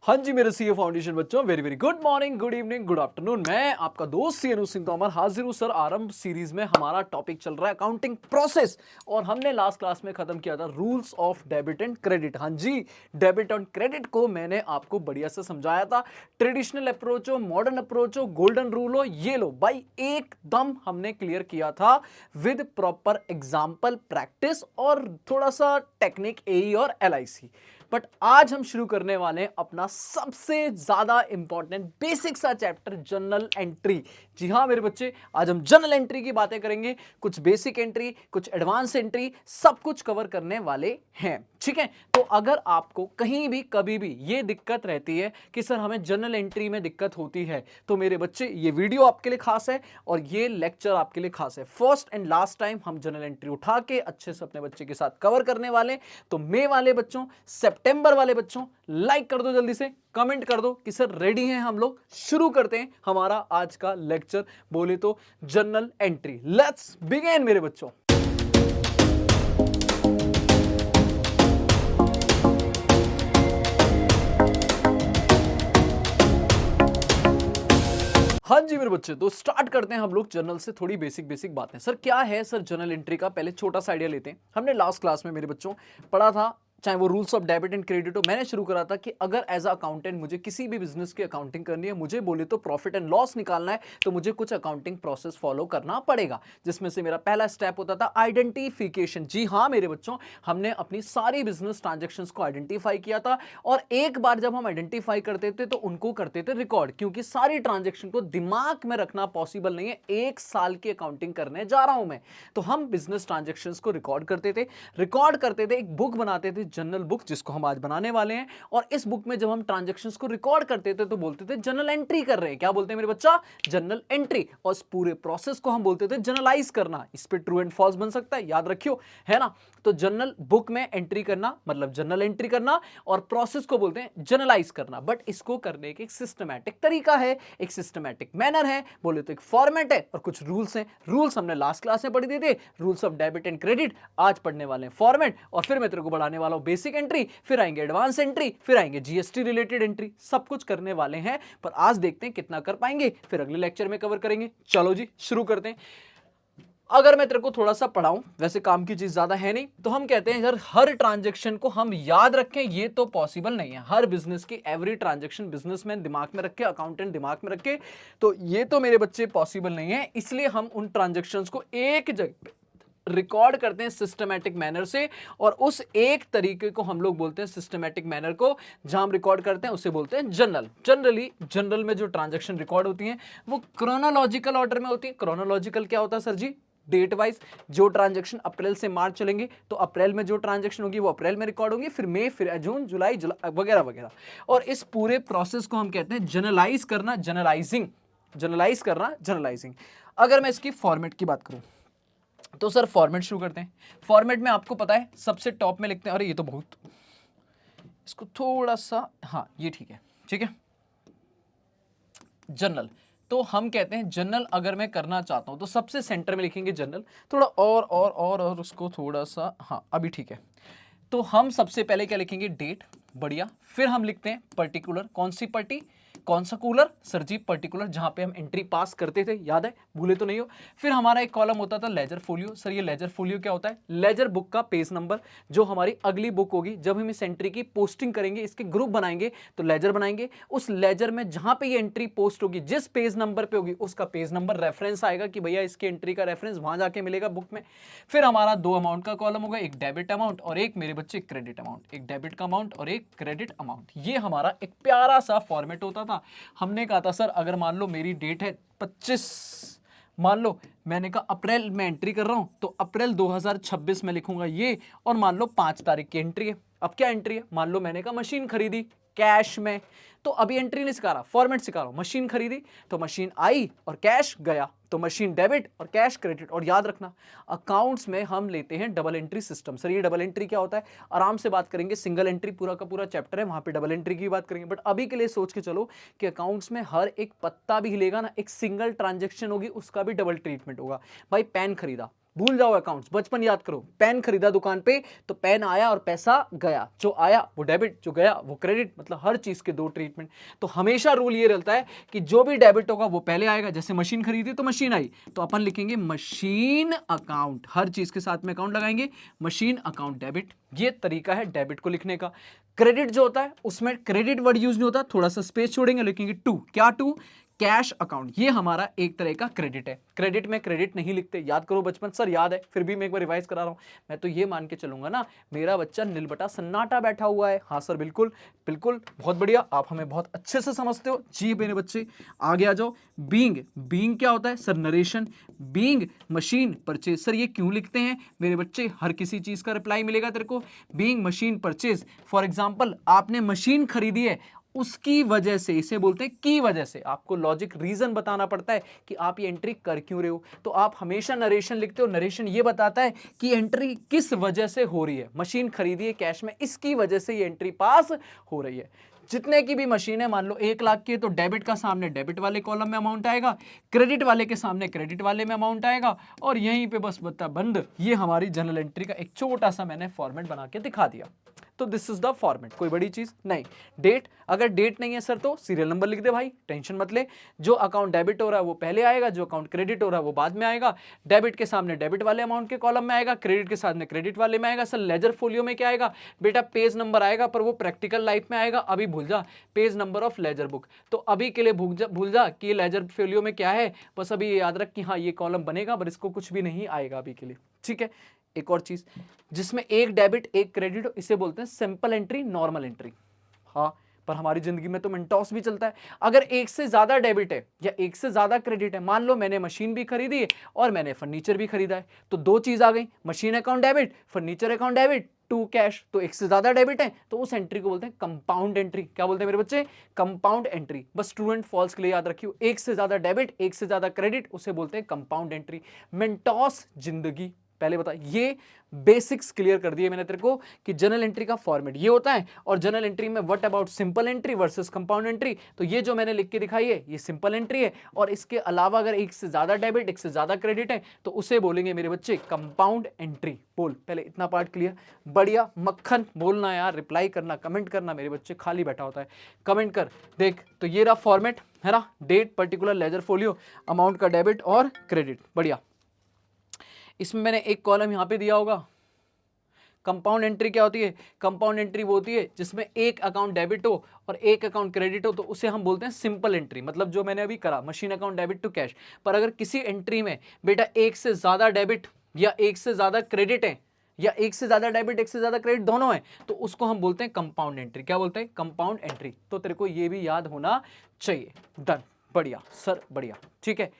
हाँ जी मेरे CA foundation बच्चों, very very good morning, good evening, good afternoon. मैं आपका दोस्त सी सिंह तोमर हाजिर हूँ सर। आरंभ सीरीज में हमारा टॉपिक चल रहा है अकाउंटिंग प्रोसेस, और हमने लास्ट क्लास में खत्म किया था rules of debit and credit. हाँ जी, डेबिट एंड क्रेडिट को मैंने आपको बढ़िया से समझाया था। ट्रेडिशनल अप्रोच हो, मॉडर्न अप्रोच हो, गोल्डन रूल हो, ये लो भाई एकदम हमने क्लियर किया था विद प्रॉपर एग्जाम्पल, प्रैक्टिस और थोड़ा सा टेक्निक एई और एलआईसी। बट आज हम शुरू करने वाले हैं अपना सबसे ज्यादा इंपॉर्टेंट बेसिक सा चैप्टर, जर्नल एंट्री। जी हाँ मेरे बच्चे, आज हम जर्नल एंट्री की बातें करेंगे। कुछ बेसिक एंट्री, कुछ एडवांस एंट्री, सब कुछ कवर करने वाले हैं। ठीक है, तो अगर आपको कहीं भी कभी भी ये दिक्कत रहती है कि सर हमें जर्नल एंट्री में दिक्कत होती है, तो मेरे बच्चे ये वीडियो आपके लिए खास है और ये लेक्चर आपके लिए खास है। फर्स्ट एंड लास्ट टाइम हम जर्नल एंट्री उठा के अच्छे से अपने बच्चे के साथ कवर करने वाले। तो मई वाले बच्चों, सितंबर वाले बच्चों, लाइक कर दो, जल्दी से कमेंट कर दो कि सर रेडी हैं हम लोग। शुरू करते हैं हमारा आज का लेक्चर, बोले तो जर्नल एंट्री। लेट्स बिगिन मेरे बच्चों। हाँ जी मेरे बच्चे, तो स्टार्ट करते हैं हम लोग जर्नल से। थोड़ी बेसिक बेसिक बातें। सर क्या है सर जर्नल एंट्री का, पहले छोटा सा आइडिया लेते हैं। हमने लास्ट क्लास में मेरे बच्चों पढ़ा था, चाहे वो rules of debit and credit हो, मैंने शुरू करा था कि अगर एज अ अकाउंटेंट मुझे किसी भी बिजनेस की अकाउंटिंग करनी है, मुझे बोले तो प्रॉफिट एंड लॉस निकालना है, तो मुझे कुछ अकाउंटिंग प्रोसेस फॉलो करना पड़ेगा, जिसमें से मेरा पहला स्टेप होता था आइडेंटिफिकेशन। जी हाँ मेरे बच्चों, हमने अपनी सारी बिजनेस ट्रांजेक्शन्स को आइडेंटिफाई किया था, और एक बार जब हम आइडेंटिफाई करते थे तो उनको करते थे रिकॉर्ड, क्योंकि सारी ट्रांजेक्शन को दिमाग में रखना पॉसिबल नहीं है। एक साल की अकाउंटिंग करने जा रहा हूं मैं, तो हम बिजनेस ट्रांजेक्शन्स को रिकॉर्ड करते थे, एक बुक बनाते थे, जर्नल बुक, जिसको हम आज बनाने वाले हैं। और इस बुक में जब हम ट्रांजैक्शंस को रिकॉर्ड करते थे तो बोलते थे जर्नल एंट्री कर रहे हैं। क्या बोलते हैं मेरे बच्चा? Journal entry. और इस पूरे प्रोसेस को हम बोलते थे जर्नलाइज करना। इस पे ट्रू एंड फॉल्स बन सकता है, याद रखियो, है ना। तो जर्नल बुक में एंट्री करना मतलब जर्नल एंट्री करना, और प्रोसेस को बोलते हैं जर्नलाइज करना। बट इसको करने के एक सिस्टमैटिक तरीका है, एक सिस्टमैटिक मैनर है, बोले तो एक फॉर्मेट है, और कुछ रूल्स हैं। रूल्स हमने लास्ट क्लास में पढ़ दिए थे, rules of debit and credit. आज पढ़ने वाले हैं फॉर्मेट, और फिर मैं तेरे को बढ़ाने वाला हूं बेसिक एंट्री, फिर आएंगे एडवांस एंट्री, फिर आएंगे जीएसटी रिलेटेड एंट्री। सब कुछ करने वाले हैं, पर आज देखते हैं कितना कर पाएंगे, फिर अगले लेक्चर में कवर करेंगे। चलो जी शुरू करते हैं। अगर मैं तेरे को थोड़ा सा पढ़ाऊं, वैसे काम की चीज ज्यादा है नहीं, तो हम कहते हैं यार हर ट्रांजैक्शन को हम याद रखें, ये तो पॉसिबल नहीं है। हर बिजनेस की एवरी ट्रांजैक्शन बिजनेसमैन दिमाग में रखे, अकाउंटेंट दिमाग में रखे, तो ये तो मेरे बच्चे पॉसिबल नहीं है। इसलिए हम उन ट्रांजैक्शंस को एक जगह रिकॉर्ड करते हैं सिस्टमैटिक मैनर से, और उस एक तरीके को हम लोग बोलते हैं सिस्टमैटिक मैनर को, जहां हम रिकॉर्ड करते हैं उसे बोलते हैं जर्नल। जनरली जर्नल में जो ट्रांजैक्शन रिकॉर्ड होती हैं वो क्रोनोलॉजिकल ऑर्डर में होती है। क्रोनोलॉजिकल क्या होता है सर जी? Date wise. जो ट्रांजैक्शन अप्रैल से मार्च चलेंगे तो अप्रैल में जो ट्रांजैक्शन होगी वो अप्रैल में रिकॉर्ड होगी, फिर मई, फिर जून, जुलाई वगैरह वगैरह। और इस पूरे प्रोसेस को हम कहते हैं जनरलाइज करना, जनरलाइजिंग। जनरलाइज करना, जनरलाइजिंग। अगर मैं इसकी फॉर्मेट की बात करूं तो सर फॉर्मेट शुरू करते हैं। फॉर्मेट में आपको पता है सबसे टॉप में लिखते हैं, अरे ये तो बहुत, इसको थोड़ा सा, हाँ ये ठीक है, ठीक है। जर्नल, तो हम कहते हैं जर्नल अगर मैं करना चाहता हूं तो सबसे सेंटर में लिखेंगे जर्नल, थोड़ा और उसको थोड़ा सा, हाँ अभी ठीक है। तो हम सबसे पहले क्या लिखेंगे? डेट, बढ़िया। फिर हम लिखते हैं पर्टिकुलर, कौन सी पार्टी, कौन सा कूलर सर जी? पर्टिकुलर, जहां पे हम एंट्री पास करते थे, याद है, भूले तो नहीं हो। फिर हमारा एक कॉलम होता था लेजर फोलियो। सर ये लेजर फोलियो क्या होता है? लेजर बुक का पेज नंबर, जो हमारी अगली बुक होगी, जब हम इस एंट्री की पोस्टिंग करेंगे, इसके ग्रुप बनाएंगे तो लेजर बनाएंगे। उस लेजर में जहां पे ये एंट्री पोस्ट होगी, जिस पेज नंबर पे होगी, उसका पेज नंबर रेफरेंस आएगा कि भैया इसकी एंट्री का रेफरेंस वहां जाके मिलेगा बुक में। फिर हमारा दो अमाउंट का कॉलम होगा, एक डेबिट अमाउंट और एक मेरे बच्चे क्रेडिट अमाउंट। एक डेबिट का अमाउंट और एक क्रेडिट अमाउंट। ये हमारा एक प्यारा सा फॉर्मेट होता था। हमने कहा था सर अगर मान लो मेरी डेट है 25, मान लो मैंने कहा अप्रैल में एंट्री कर रहा हूं, तो अप्रैल 2026 में लिखूंगा ये, और मान लो 5 तारीख की एंट्री है। अब क्या एंट्री है? मान लो मैंने कहा मशीन खरीदी कैश में, तो अभी एंट्री नहीं सिखा रहा, फॉर्मेट सिखा रहा हूं। मशीन खरीदी तो मशीन आई और कैश गया, तो मशीन डेबिट और कैश क्रेडिट। और याद रखना अकाउंट्स में हम लेते हैं डबल एंट्री सिस्टम। सर ये डबल एंट्री क्या होता है? आराम से बात करेंगे, सिंगल एंट्री पूरा का पूरा चैप्टर है, वहां पे डबल एंट्री की बात करेंगे। बट अभी के लिए सोच के चलो कि अकाउंट्स में हर एक पत्ता भी हिलेगा ना, एक सिंगल ट्रांजेक्शन होगी उसका भी डबल ट्रीटमेंट होगा। भाई पेन खरीदा, भूल जाओ अकाउंट्स, बचपन याद करो, पेन खरीदा दुकान पे तो पेन आया और पैसा गया, जो आया वो डेबिट, जो गया वो क्रेडिट, मतलब हर चीज के दो ट्रीटमेंट। तो हमेशा रूल ये रहता है कि जो भी डेबिट होगा वो पहले आएगा। जैसे मशीन खरीदी तो मशीन आई, तो अपन लिखेंगे मशीन अकाउंट, हर चीज के साथ में अकाउंट लगाएंगे, मशीन अकाउंट डेबिट। ये तरीका है डेबिट को लिखने का। क्रेडिट जो होता है उसमें क्रेडिट वर्ड यूज नहीं होता, थोड़ा सा स्पेस छोड़ेंगे, लिखेंगे टू, क्या टू, कैश अकाउंट। ये हमारा एक तरह का क्रेडिट है। क्रेडिट में क्रेडिट नहीं लिखते, याद करो बचपन। सर याद है, फिर भी मैं एक बार रिवाइज करा रहा हूं। मैं तो ये मान के चलूंगा ना, मेरा बच्चा नीलबटा सन्नाटा बैठा हुआ है। हाँ सर बिल्कुल बिल्कुल, बहुत बढ़िया, आप हमें बहुत अच्छे से समझते हो जी मेरे बच्चे। आगे आ जाओ। बीइंग, बीइंग क्या होता है sir? Narration. Being machine purchase, sir ये क्यों लिखते हैं मेरे बच्चे? हर किसी चीज का रिप्लाई मिलेगा तेरे को। Being machine purchase, for example आपने मशीन खरीदी है, उसकी वजह से, इसे बोलते हैं की वजह से। आपको लॉजिक रीजन बताना पड़ता है कि आप ये एंट्री कर क्यों रहे हो। तो आप हमेशा नरेशन लिखते हो, नरेशन ये बताता है कि एंट्री किस वजह से हो रही है। मशीन खरीदी है कैश में, इसकी वजह से ये एंट्री पास हो रही है। जितने की भी मशीन है, मान लो 1 लाख की है, तो डेबिट का सामने डेबिट वाले कॉलम में अमाउंट आएगा, क्रेडिट वाले के सामने क्रेडिट वाले में अमाउंट आएगा, और यहीं पे बस बता बंद। ये हमारी जर्नल एंट्री का एक छोटा सा मैंने फॉर्मेट बना के दिखा दिया। तो दिस इज द फॉर्मेट, कोई बड़ी चीज नहीं। डेट, अगर डेट नहीं है सर तो सीरियल नंबर लिख दे भाई, टेंशन मत ले। जो अकाउंट डेबिट हो रहा है वो पहले आएगा, जो अकाउंट क्रेडिट हो रहा है वो बाद में आएगा। डेबिट के सामने डेबिट वाले अमाउंट के कॉलम में आएगा, क्रेडिट के सामने क्रेडिट वाले में आएगा। सर लेजर फोलियो में क्या आएगा बेटा? पेज नंबर आएगा, पर वो प्रैक्टिकल लाइफ में आएगा, अभी भूल जा। Page number of laser book, तो अभी के लिए भूल जा कि लेजर फोलियो में क्या है। बस अभी ये याद रख कि हाँ ये कॉलम बनेगा, पर इसको कुछ भी नहीं आएगा अभी के लिए, ठीक है। एक और चीज, जिसमें एक डेबिट एक क्रेडिट हो, इसे बोलते हैं सिंपल एंट्री, नॉर्मल एंट्री। हाँ, पर हमारी जिंदगी में तो मिनटॉस भी चलता है। अगर एक से ज्यादा डेबिट है या एक से ज्यादा क्रेडिट है, मान लो मैंने मशीन भी खरीदी है और मैंने फर्नीचर भी खरीदा है, तो दो चीज आ गई, machine account debit, furniture account debit, to cash. तो एक से ज्यादा डेबिट है तो उस एंट्री को बोलते हैं कंपाउंड एंट्री। क्या बोलते हैं मेरे बच्चे? Compound entry. बस ट्रू एंड फॉल्स के लिए याद रखियो, एक से ज्यादा डेबिट एक से ज्यादा क्रेडिट, उसे बोलते हैं कंपाउंड एंट्री। मिनटॉस जिंदगी। पहले बता, ये बेसिक्स क्लियर कर दिए मैंने तेरे को कि जर्नल एंट्री का फॉर्मेट ये होता है, और जर्नल एंट्री में what about simple entry versus compound entry. तो ये जो मैंने लिख के दिखाई है ये सिंपल एंट्री है, और इसके अलावा अगर एक से ज्यादा डेबिट एक से ज्यादा क्रेडिट है तो उसे बोलेंगे मेरे बच्चे कंपाउंड एंट्री। बोल पहले इतना पार्ट क्लियर? बढ़िया, मक्खन बोलना यार, रिप्लाई करना, कमेंट करना। मेरे बच्चे खाली बैठा होता है, कमेंट कर। देख तो ये रहा फॉर्मेट है ना, date, particular, ledger folio, amount का डेबिट और क्रेडिट। बढ़िया। इसमें मैंने एक कॉलम यहां पे दिया होगा। कंपाउंड एंट्री क्या होती है? कंपाउंड एंट्री वो होती है जिसमें एक अकाउंट डेबिट हो और एक अकाउंट क्रेडिट हो, तो उसे हम बोलते हैं सिंपल एंट्री। मतलब जो मैंने अभी करा, machine account debit to cash. पर अगर किसी एंट्री में बेटा एक से ज्यादा डेबिट या एक से ज्यादा क्रेडिट है, या एक से ज्यादा डेबिट एक से ज्यादा क्रेडिट दोनों है, तो उसको हम बोलते हैं कंपाउंड एंट्री। क्या बोलते हैं? Compound entry. तो तेरे को ये भी याद होना चाहिए। डन, बढ़िया सर, बढ़िया, ठीक है।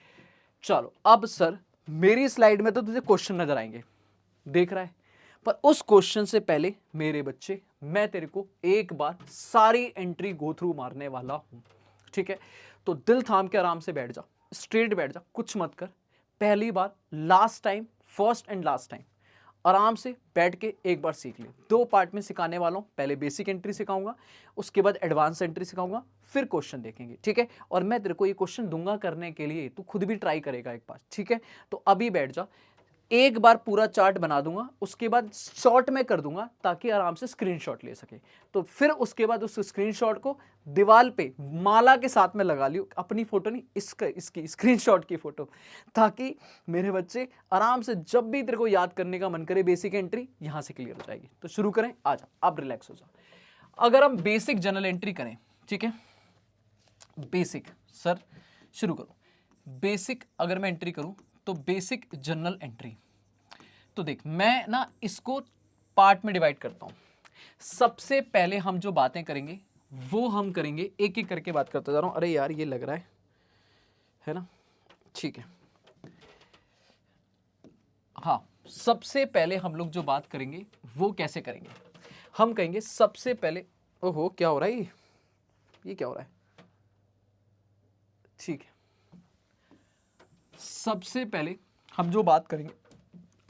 चलो अब सर मेरी स्लाइड में तो तुझे क्वेश्चन नजर आएंगे, देख रहा है, पर उस क्वेश्चन से पहले मेरे बच्चे मैं तेरे को एक बार सारी एंट्री गो थ्रू मारने वाला हूं, ठीक है। तो दिल थाम के आराम से बैठ जा, स्ट्रेट बैठ जा, कुछ मत कर। पहली बार, last time, first and last time, आराम से बैठ के एक बार सीख ले। 2 पार्ट में सिखाने वाला हूं, पहले बेसिक एंट्री सिखाऊंगा, उसके बाद एडवांस एंट्री सिखाऊंगा, फिर क्वेश्चन देखेंगे, ठीक है। और मैं तेरे को ये क्वेश्चन दूंगा करने के लिए, तू खुद भी ट्राई करेगा एक बार, ठीक है। तो अभी बैठ जा, एक बार पूरा चार्ट बना दूंगा, उसके बाद शॉर्ट में कर दूंगा ताकि आराम से स्क्रीनशॉट ले सके। तो फिर उसके बाद उस स्क्रीनशॉट को दीवार पे माला के साथ में लगा लियो, अपनी फोटो नहीं, इसकी स्क्रीनशॉट की फोटो, ताकि मेरे बच्चे आराम से जब भी तेरे को याद करने का मन करे बेसिक एंट्री, यहां से क्लियर हो जाएगी। तो शुरू करें, आ जा, आप रिलैक्स हो जाओ। अगर हम बेसिक जनरल एंट्री करें, ठीक है, बेसिक सर शुरू करो। बेसिक अगर मैं एंट्री करूं तो बेसिक जनरल एंट्री, तो देख मैं ना इसको पार्ट में डिवाइड करता हूं। सबसे पहले हम जो बातें करेंगे वो हम करेंगे, एक एक करके बात करता जा रहा हूं। अरे यार ये लग रहा है ना, ठीक है। हाँ, सबसे पहले हम लोग जो बात करेंगे वो कैसे करेंगे, हम कहेंगे सबसे पहले, ओहो क्या हो रहा है, ये क्या हो रहा है, ठीक है। सबसे पहले हम जो बात करेंगे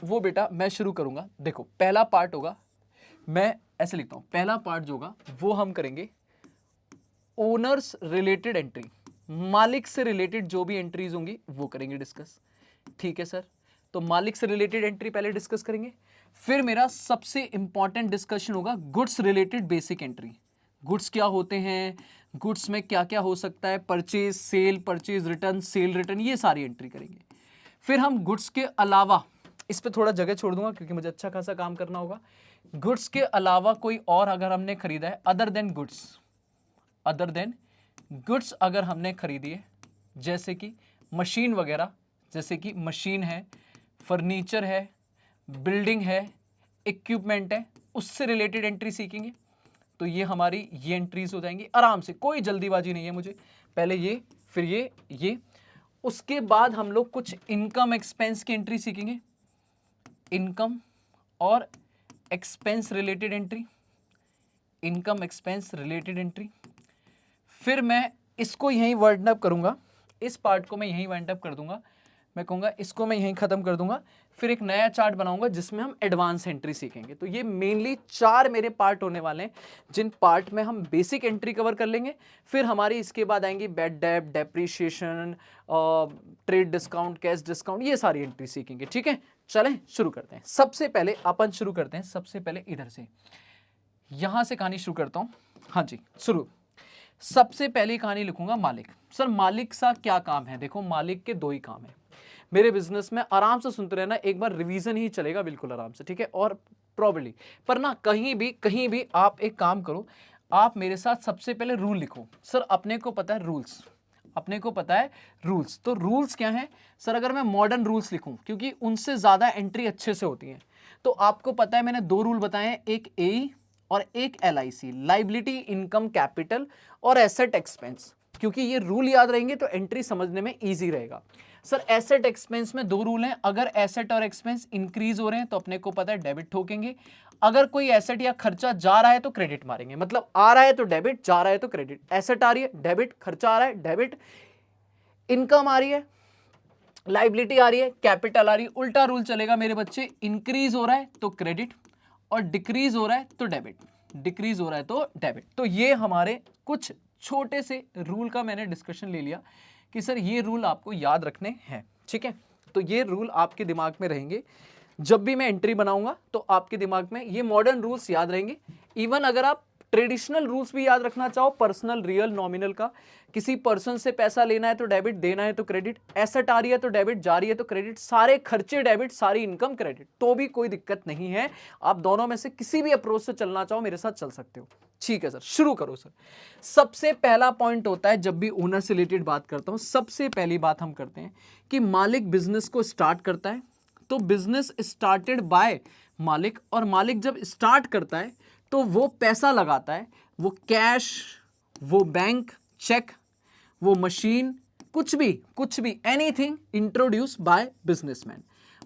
वो बेटा मैं शुरू करूंगा। देखो पहला पार्ट होगा, मैं ऐसे लिखता हूं, पहला पार्ट जो होगा वो हम करेंगे ओनर्स रिलेटेड एंट्री, मालिक से रिलेटेड जो भी एंट्रीज होंगी वो करेंगे डिस्कस, ठीक है सर। तो मालिक से रिलेटेड एंट्री पहले डिस्कस करेंगे। फिर मेरा सबसे इंपॉर्टेंट डिस्कशन होगा goods related basic entry. Goods क्या होते हैं, गुड्स में क्या क्या हो सकता है, purchase sale, purchase return, sale return, ये सारी एंट्री करेंगे। फिर हम गुड्स के अलावा, इस पे थोड़ा जगह छोड़ दूंगा क्योंकि मुझे अच्छा खासा काम करना होगा। गुड्स के अलावा कोई और अगर हमने खरीदा है अदर देन गुड्स अगर हमने खरीदी है, जैसे कि मशीन वगैरह, जैसे कि मशीन है, फर्नीचर है, बिल्डिंग है, इक्विपमेंट है, उससे रिलेटेड एंट्री सीखेंगे। तो ये हमारी ये एंट्रीज हो जाएंगी आराम से, कोई जल्दीबाजी नहीं है मुझे। पहले ये, फिर ये। उसके बाद हम लोग कुछ इनकम एक्सपेंस की एंट्री सीखेंगे, इनकम और expense related entry, income expense related entry. फिर मैं इसको यहीं वाइंड अप करूंगा, इस पार्ट को मैं यहीं वाइंड अप कर दूंगा, मैं कहूँगा इसको मैं यहीं खत्म कर दूंगा। फिर एक नया चार्ट बनाऊंगा जिसमें हम एडवांस एंट्री सीखेंगे। तो ये मेनली 4 मेरे पार्ट होने वाले हैं, जिन पार्ट में हम बेसिक एंट्री कवर कर लेंगे। फिर हमारी इसके बाद आएंगी बैड डेब्ट, depreciation, trade discount, cash discount, ये सारी एंट्री सीखेंगे। ठीक है, चलें शुरू करते हैं। सबसे पहले अपन शुरू करते हैं, सबसे पहले इधर से, यहां से कहानी शुरू करता हूं। हाँ जी, शुरू। सबसे पहली कहानी लिखूंगा मालिक। सर मालिक सा क्या काम है? देखो मालिक के 2 ही काम है मेरे बिजनेस में। आराम से सुनते रहना, एक बार रिवीजन ही चलेगा बिल्कुल आराम से, ठीक है। और प्रॉब्ली पर ना कहीं भी आप एक काम करो, आप मेरे साथ सबसे पहले रूल लिखो। सर अपने को पता है रूल्स, अपने को पता है रूल्स, तो रूल्स क्या है सर? अगर मैं मॉडर्न रूल्स लिखूं, क्योंकि उनसे ज्यादा एंट्री अच्छे से होती है, तो आपको पता है मैंने 2 रूल बताए हैं, एक ए और एक LIC, लाइबिलिटी इनकम कैपिटल और एसेट एक्सपेंस। क्योंकि ये रूल याद रहेंगे तो एंट्री समझने में इजी रहेगा। सर एसेट एक्सपेंस में 2 रूल हैं, अगर एसेट और एक्सपेंस इंक्रीज हो रहे हैं तो अपने को पता है डेबिट ठोकेंगे, अगर कोई एसेट या खर्चा जा रहा है तो क्रेडिट मारेंगे। मतलब आ रहा है तो डेबिट, जा रहा है तो क्रेडिट। एसेट आ रही है डेबिट, खर्चा आ रहा है डेबिट, इनकम आ रही है, लाइबिलिटी आ रही है, कैपिटल आ रही है। उल्टा रूल चलेगा मेरे बच्चे, इंक्रीज हो रहा है तो क्रेडिट और डिक्रीज हो रहा है तो डेबिट, डिक्रीज हो रहा है तो डेबिट। तो ये हमारे कुछ छोटे से रूल का मैंने डिस्कशन ले लिया कि सर ये रूल आपको याद रखने हैं, ठीक है। तो ये रूल आपके दिमाग में रहेंगे, जब भी मैं एंट्री बनाऊंगा तो आपके दिमाग में ये मॉडर्न रूल्स याद रहेंगे। इवन अगर आप ट्रेडिशनल रूल्स भी याद रखना चाहो, पर्सनल, रियल, नॉमिनल का, किसी पर्सन से पैसा लेना है तो डेबिट, देना है तो क्रेडिट, एसेट आ रही है तो डेबिट, जा रही है तो क्रेडिट, सारे खर्चे डेबिट, सारी इनकम क्रेडिट, तो भी कोई दिक्कत नहीं है। आप दोनों में से किसी भी अप्रोच से चलना चाहो मेरे साथ चल सकते हो, ठीक है सर। शुरू करो सर। सबसे पहला पॉइंट होता है, जब भी ओनर से रिलेटेड बात करता हूं, सबसे पहली बात हम करते हैं कि मालिक बिजनेस को स्टार्ट करता है तो बिजनेस स्टार्टेड बाय मालिक, और मालिक जब स्टार्ट करता है तो वो पैसा लगाता है, वो कैश, वो बैंक चेक, वो मशीन, कुछ भी एनीथिंग इंट्रोड्यूस बाय बिजनेसमैन।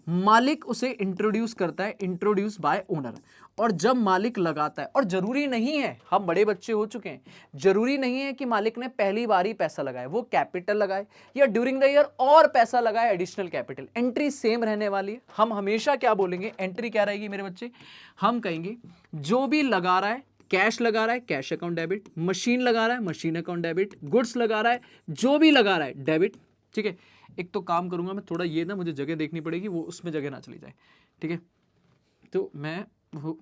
मालिक उसे इंट्रोड्यूस करता है, इंट्रोड्यूस बाय ओनर। और जब मालिक लगाता है, और जरूरी नहीं है, हम बड़े बच्चे हो चुके हैं, जरूरी नहीं है कि मालिक ने पहली बार ही पैसा लगाए, वो कैपिटल लगाए या ड्यूरिंग द ईयर और पैसा लगाए एडिशनल कैपिटल, एंट्री सेम रहने वाली है। हम हमेशा क्या बोलेंगे, एंट्री क्या रहेगी मेरे बच्चे? हम कहेंगे जो भी लगा रहा है, कैश लगा रहा है कैश अकाउंट डेबिट, मशीन लगा रहा है मशीन अकाउंट डेबिट, गुड्स लगा रहा है, जो भी लगा रहा है डेबिट, ठीक है। एक तो काम करूंगा मैं, थोड़ा ये ना मुझे जगह देखनी पड़ेगी, वो उसमें जगह ना चली जाए, ठीक है। तो मैं वो,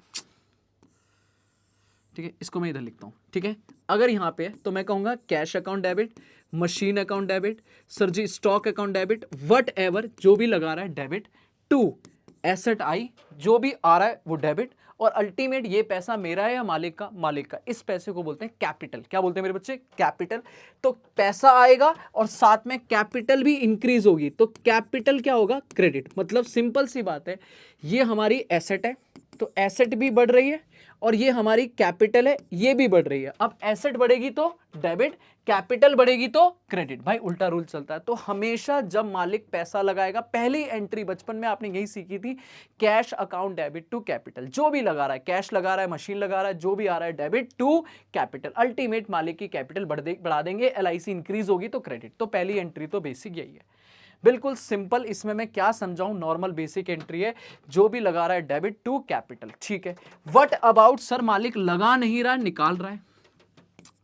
ठीक है, इसको मैं इधर लिखता हूं, ठीक है। अगर यहां पे है तो मैं कहूंगा cash account debit, machine account debit, sir जी stock account debit, whatever जो भी लगा रहा है डेबिट, टू एसेट आई, जो भी आ रहा है वो डेबिट, और अल्टीमेट ये पैसा मेरा है या मालिक का? मालिक का। इस पैसे को बोलते हैं कैपिटल। क्या बोलते हैं मेरे बच्चे? कैपिटल। तो पैसा आएगा और साथ में कैपिटल भी इंक्रीज होगी, तो कैपिटल क्या होगा? क्रेडिट। मतलब सिंपल सी बात है, ये हमारी एसेट है तो एसेट भी बढ़ रही है, और ये हमारी कैपिटल है, ये भी बढ़ रही है। अब एसेट बढ़ेगी तो डेबिट, कैपिटल बढ़ेगी तो क्रेडिट। भाई उल्टा रूल चलता है। तो हमेशा जब मालिक पैसा लगाएगा, पहली एंट्री बचपन में आपने यही सीखी थी, cash account debit to capital. जो भी लगा रहा है, कैश लगा रहा है, मशीन लगा रहा है, जो भी आ रहा है डेबिट टू कैपिटल, अल्टीमेट मालिक की कैपिटल बढ़ा देंगे, LIC इंक्रीज होगी तो क्रेडिट। तो पहली एंट्री तो बेसिक यही है, बिल्कुल सिंपल। इसमें मैं क्या समझाऊं, नॉर्मल बेसिक एंट्री है, जो भी लगा रहा है डेबिट टू कैपिटल, ठीक है। व्हाट अबाउट सर, मालिक लगा नहीं रहा, निकाल रहा है।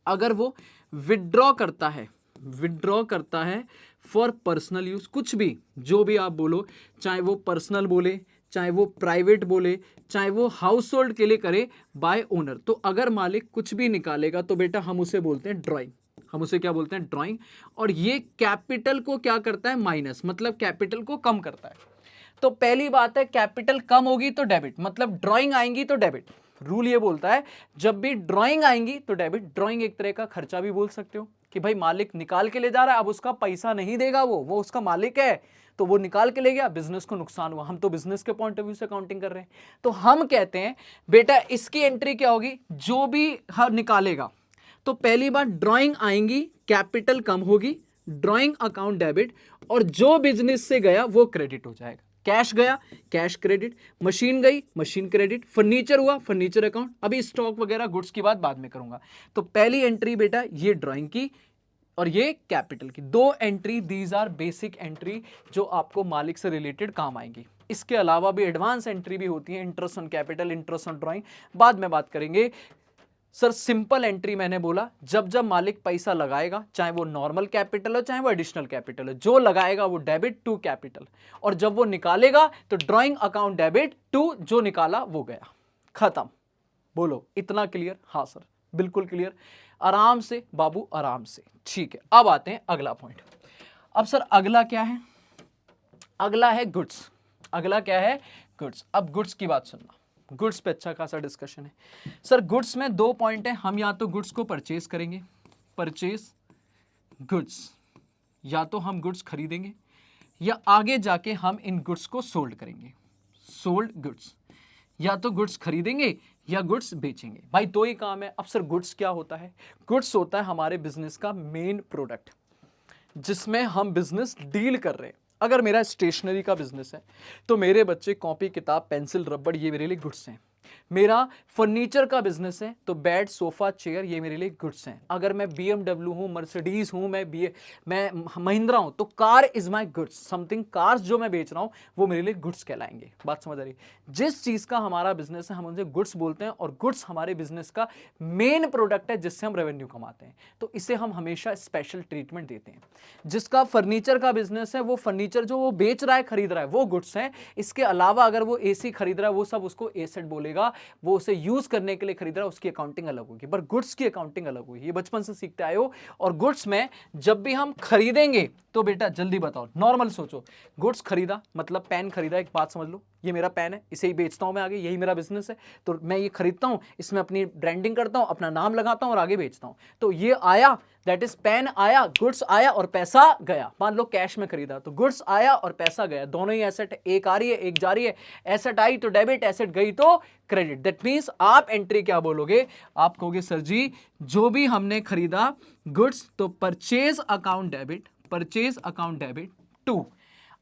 अगर वो विड्रॉ करता है, विड्रॉ करता है फॉर पर्सनल यूज, कुछ भी जो भी आप बोलो, चाहे वो पर्सनल बोले, चाहे वो प्राइवेट बोले, चाहे वो हाउस होल्ड के लिए करे, बाय ओनर। तो अगर मालिक कुछ भी निकालेगा तो बेटा हम उसे बोलते हैं ड्राइंग, हम उसे क्या बोलते हैं, ड्राइंग। और ये कैपिटल को क्या करता है, माइनस, मतलब कैपिटल को कम करता है। तो पहली बात है, कैपिटल कम होगी तो डेबिट, मतलब ड्राइंग आएंगी तो डेबिट। रूल ये बोलता है जब भी ड्राइंग आएंगी तो डेबिट। ड्राइंग एक तरह का खर्चा भी बोल सकते हो कि भाई मालिक निकाल के ले जा रहा है, अब उसका पैसा नहीं देगा, वो उसका मालिक है, तो वो निकाल के ले गया, बिजनेस को नुकसान हुआ। हम तो बिजनेस के पॉइंट ऑफ व्यू से काउंटिंग कर रहे हैं, तो हम कहते हैं बेटा इसकी एंट्री क्या होगी, जो भी निकालेगा। तो पहली बात, ड्राइंग आएंगी, कैपिटल कम होगी, ड्राइंग अकाउंट डेबिट, और जो बिजनेस से गया वो क्रेडिट हो जाएगा। कैश गया, कैश क्रेडिट, मशीन गई, मशीन क्रेडिट, फर्नीचर हुआ, फर्नीचर अकाउंट। अभी स्टॉक वगैरह गुड्स की बात बाद में करूंगा। तो पहली एंट्री बेटा ये ड्राइंग की और ये कैपिटल की, दो entry, these are basic entry जो आपको मालिक से रिलेटेड काम आएंगी। इसके अलावा भी एडवांस एंट्री भी होती है, interest on capital, interest on drawing, बाद में बात करेंगे। सर सिंपल एंट्री मैंने बोला, जब जब मालिक पैसा लगाएगा, चाहे वो नॉर्मल कैपिटल हो चाहे वो एडिशनल कैपिटल हो, जो लगाएगा वो डेबिट टू कैपिटल, और जब वो निकालेगा तो ड्राइंग अकाउंट डेबिट टू जो निकाला वो गया, खत्म। बोलो इतना क्लियर? हाँ सर बिल्कुल क्लियर, आराम से बाबू आराम से। ठीक है, अब आते हैं अगला पॉइंट। अब सर अगला क्या है, अगला है गुड्स। अगला क्या है, गुड्स। अब गुड्स की बात सुनना, गुड्स पे अच्छा खासा डिस्कशन है। सर गुड्स में दो पॉइंट है, हम या तो गुड्स को परचेज करेंगे, परचेज गुड्स, या तो हम गुड्स खरीदेंगे, या आगे जाके हम इन गुड्स को सोल्ड करेंगे, सोल्ड गुड्स। या तो गुड्स खरीदेंगे या गुड्स बेचेंगे, भाई दो ही काम है। अब सर गुड्स क्या होता है, गुड्स होता है हमारे बिजनेस का मेन प्रोडक्ट जिसमें हम बिजनेस डील कर रहे हैं। अगर मेरा स्टेशनरी का बिजनेस है तो मेरे बच्चे कॉपी किताब पेंसिल रबड़ ये मेरे लिए गुड्स हैं। मेरा फर्नीचर का बिजनेस है तो बेड सोफा चेयर ये मेरे लिए गुड्स हैं। अगर मैं BMW हूँ, मर्सिडीज हूँ, मैं महिंद्रा हूँ, तो car is my goods. Something cars जो मैं बेच रहा हूँ वो मेरे लिए गुड्स कहलाएंगे। बात समझ आ रही? जिस चीज का हमारा बिजनेस है हम उनसे गुड्स बोलते हैं, और गुड्स हमारे बिजनेस का मेन प्रोडक्ट है जिससे हम रेवेन्यू कमाते हैं, तो इसे हम हमेशा स्पेशल ट्रीटमेंट देते हैं। जिसका फर्नीचर का बिजनेस है वो फर्नीचर जो वो बेच रहा है, खरीद रहा है, वो गुड्स है। इसके अलावा अगर वो AC खरीद रहा है वो सब उसको एसेट बोलेगा, वो उसे यूज करने के लिए खरीद रहा है, उसकी अकाउंटिंग अलग होगी, पर गुड्स की अकाउंटिंग अलग होगी। ये बचपन से सीखते आए हो। और गुड्स में जब भी हम खरीदेंगे तो बेटा जल्दी बताओ, नॉर्मल सोचो, गुड्स खरीदा मतलब पेन खरीदा, एक बात समझ लो, ये मेरा पेन है, इसे ही बेचता हूं मैं आगे, यही मेरा बिजनेस है, तो मैं ये खरीदता हूं, इसमें अपनी ब्रांडिंग करता हूं, अपना नाम लगाता हूं और आगे बेचता हूं। तो ये आया, दैट इज पेन आया, गुड्स आया और पैसा गया। मान लो कैश में खरीदा तो गुड्स आया और पैसा गया, दोनों ही एसेट है, एक आ रही है एक जा रही है। एसेट आई तो डेबिट, एसेट गई तो क्रेडिट। दैट मींस आप एंट्री क्या बोलोगे, आप कहोगे सर जी जो भी हमने खरीदा गुड्स तो purchase account debit, purchase account debit to,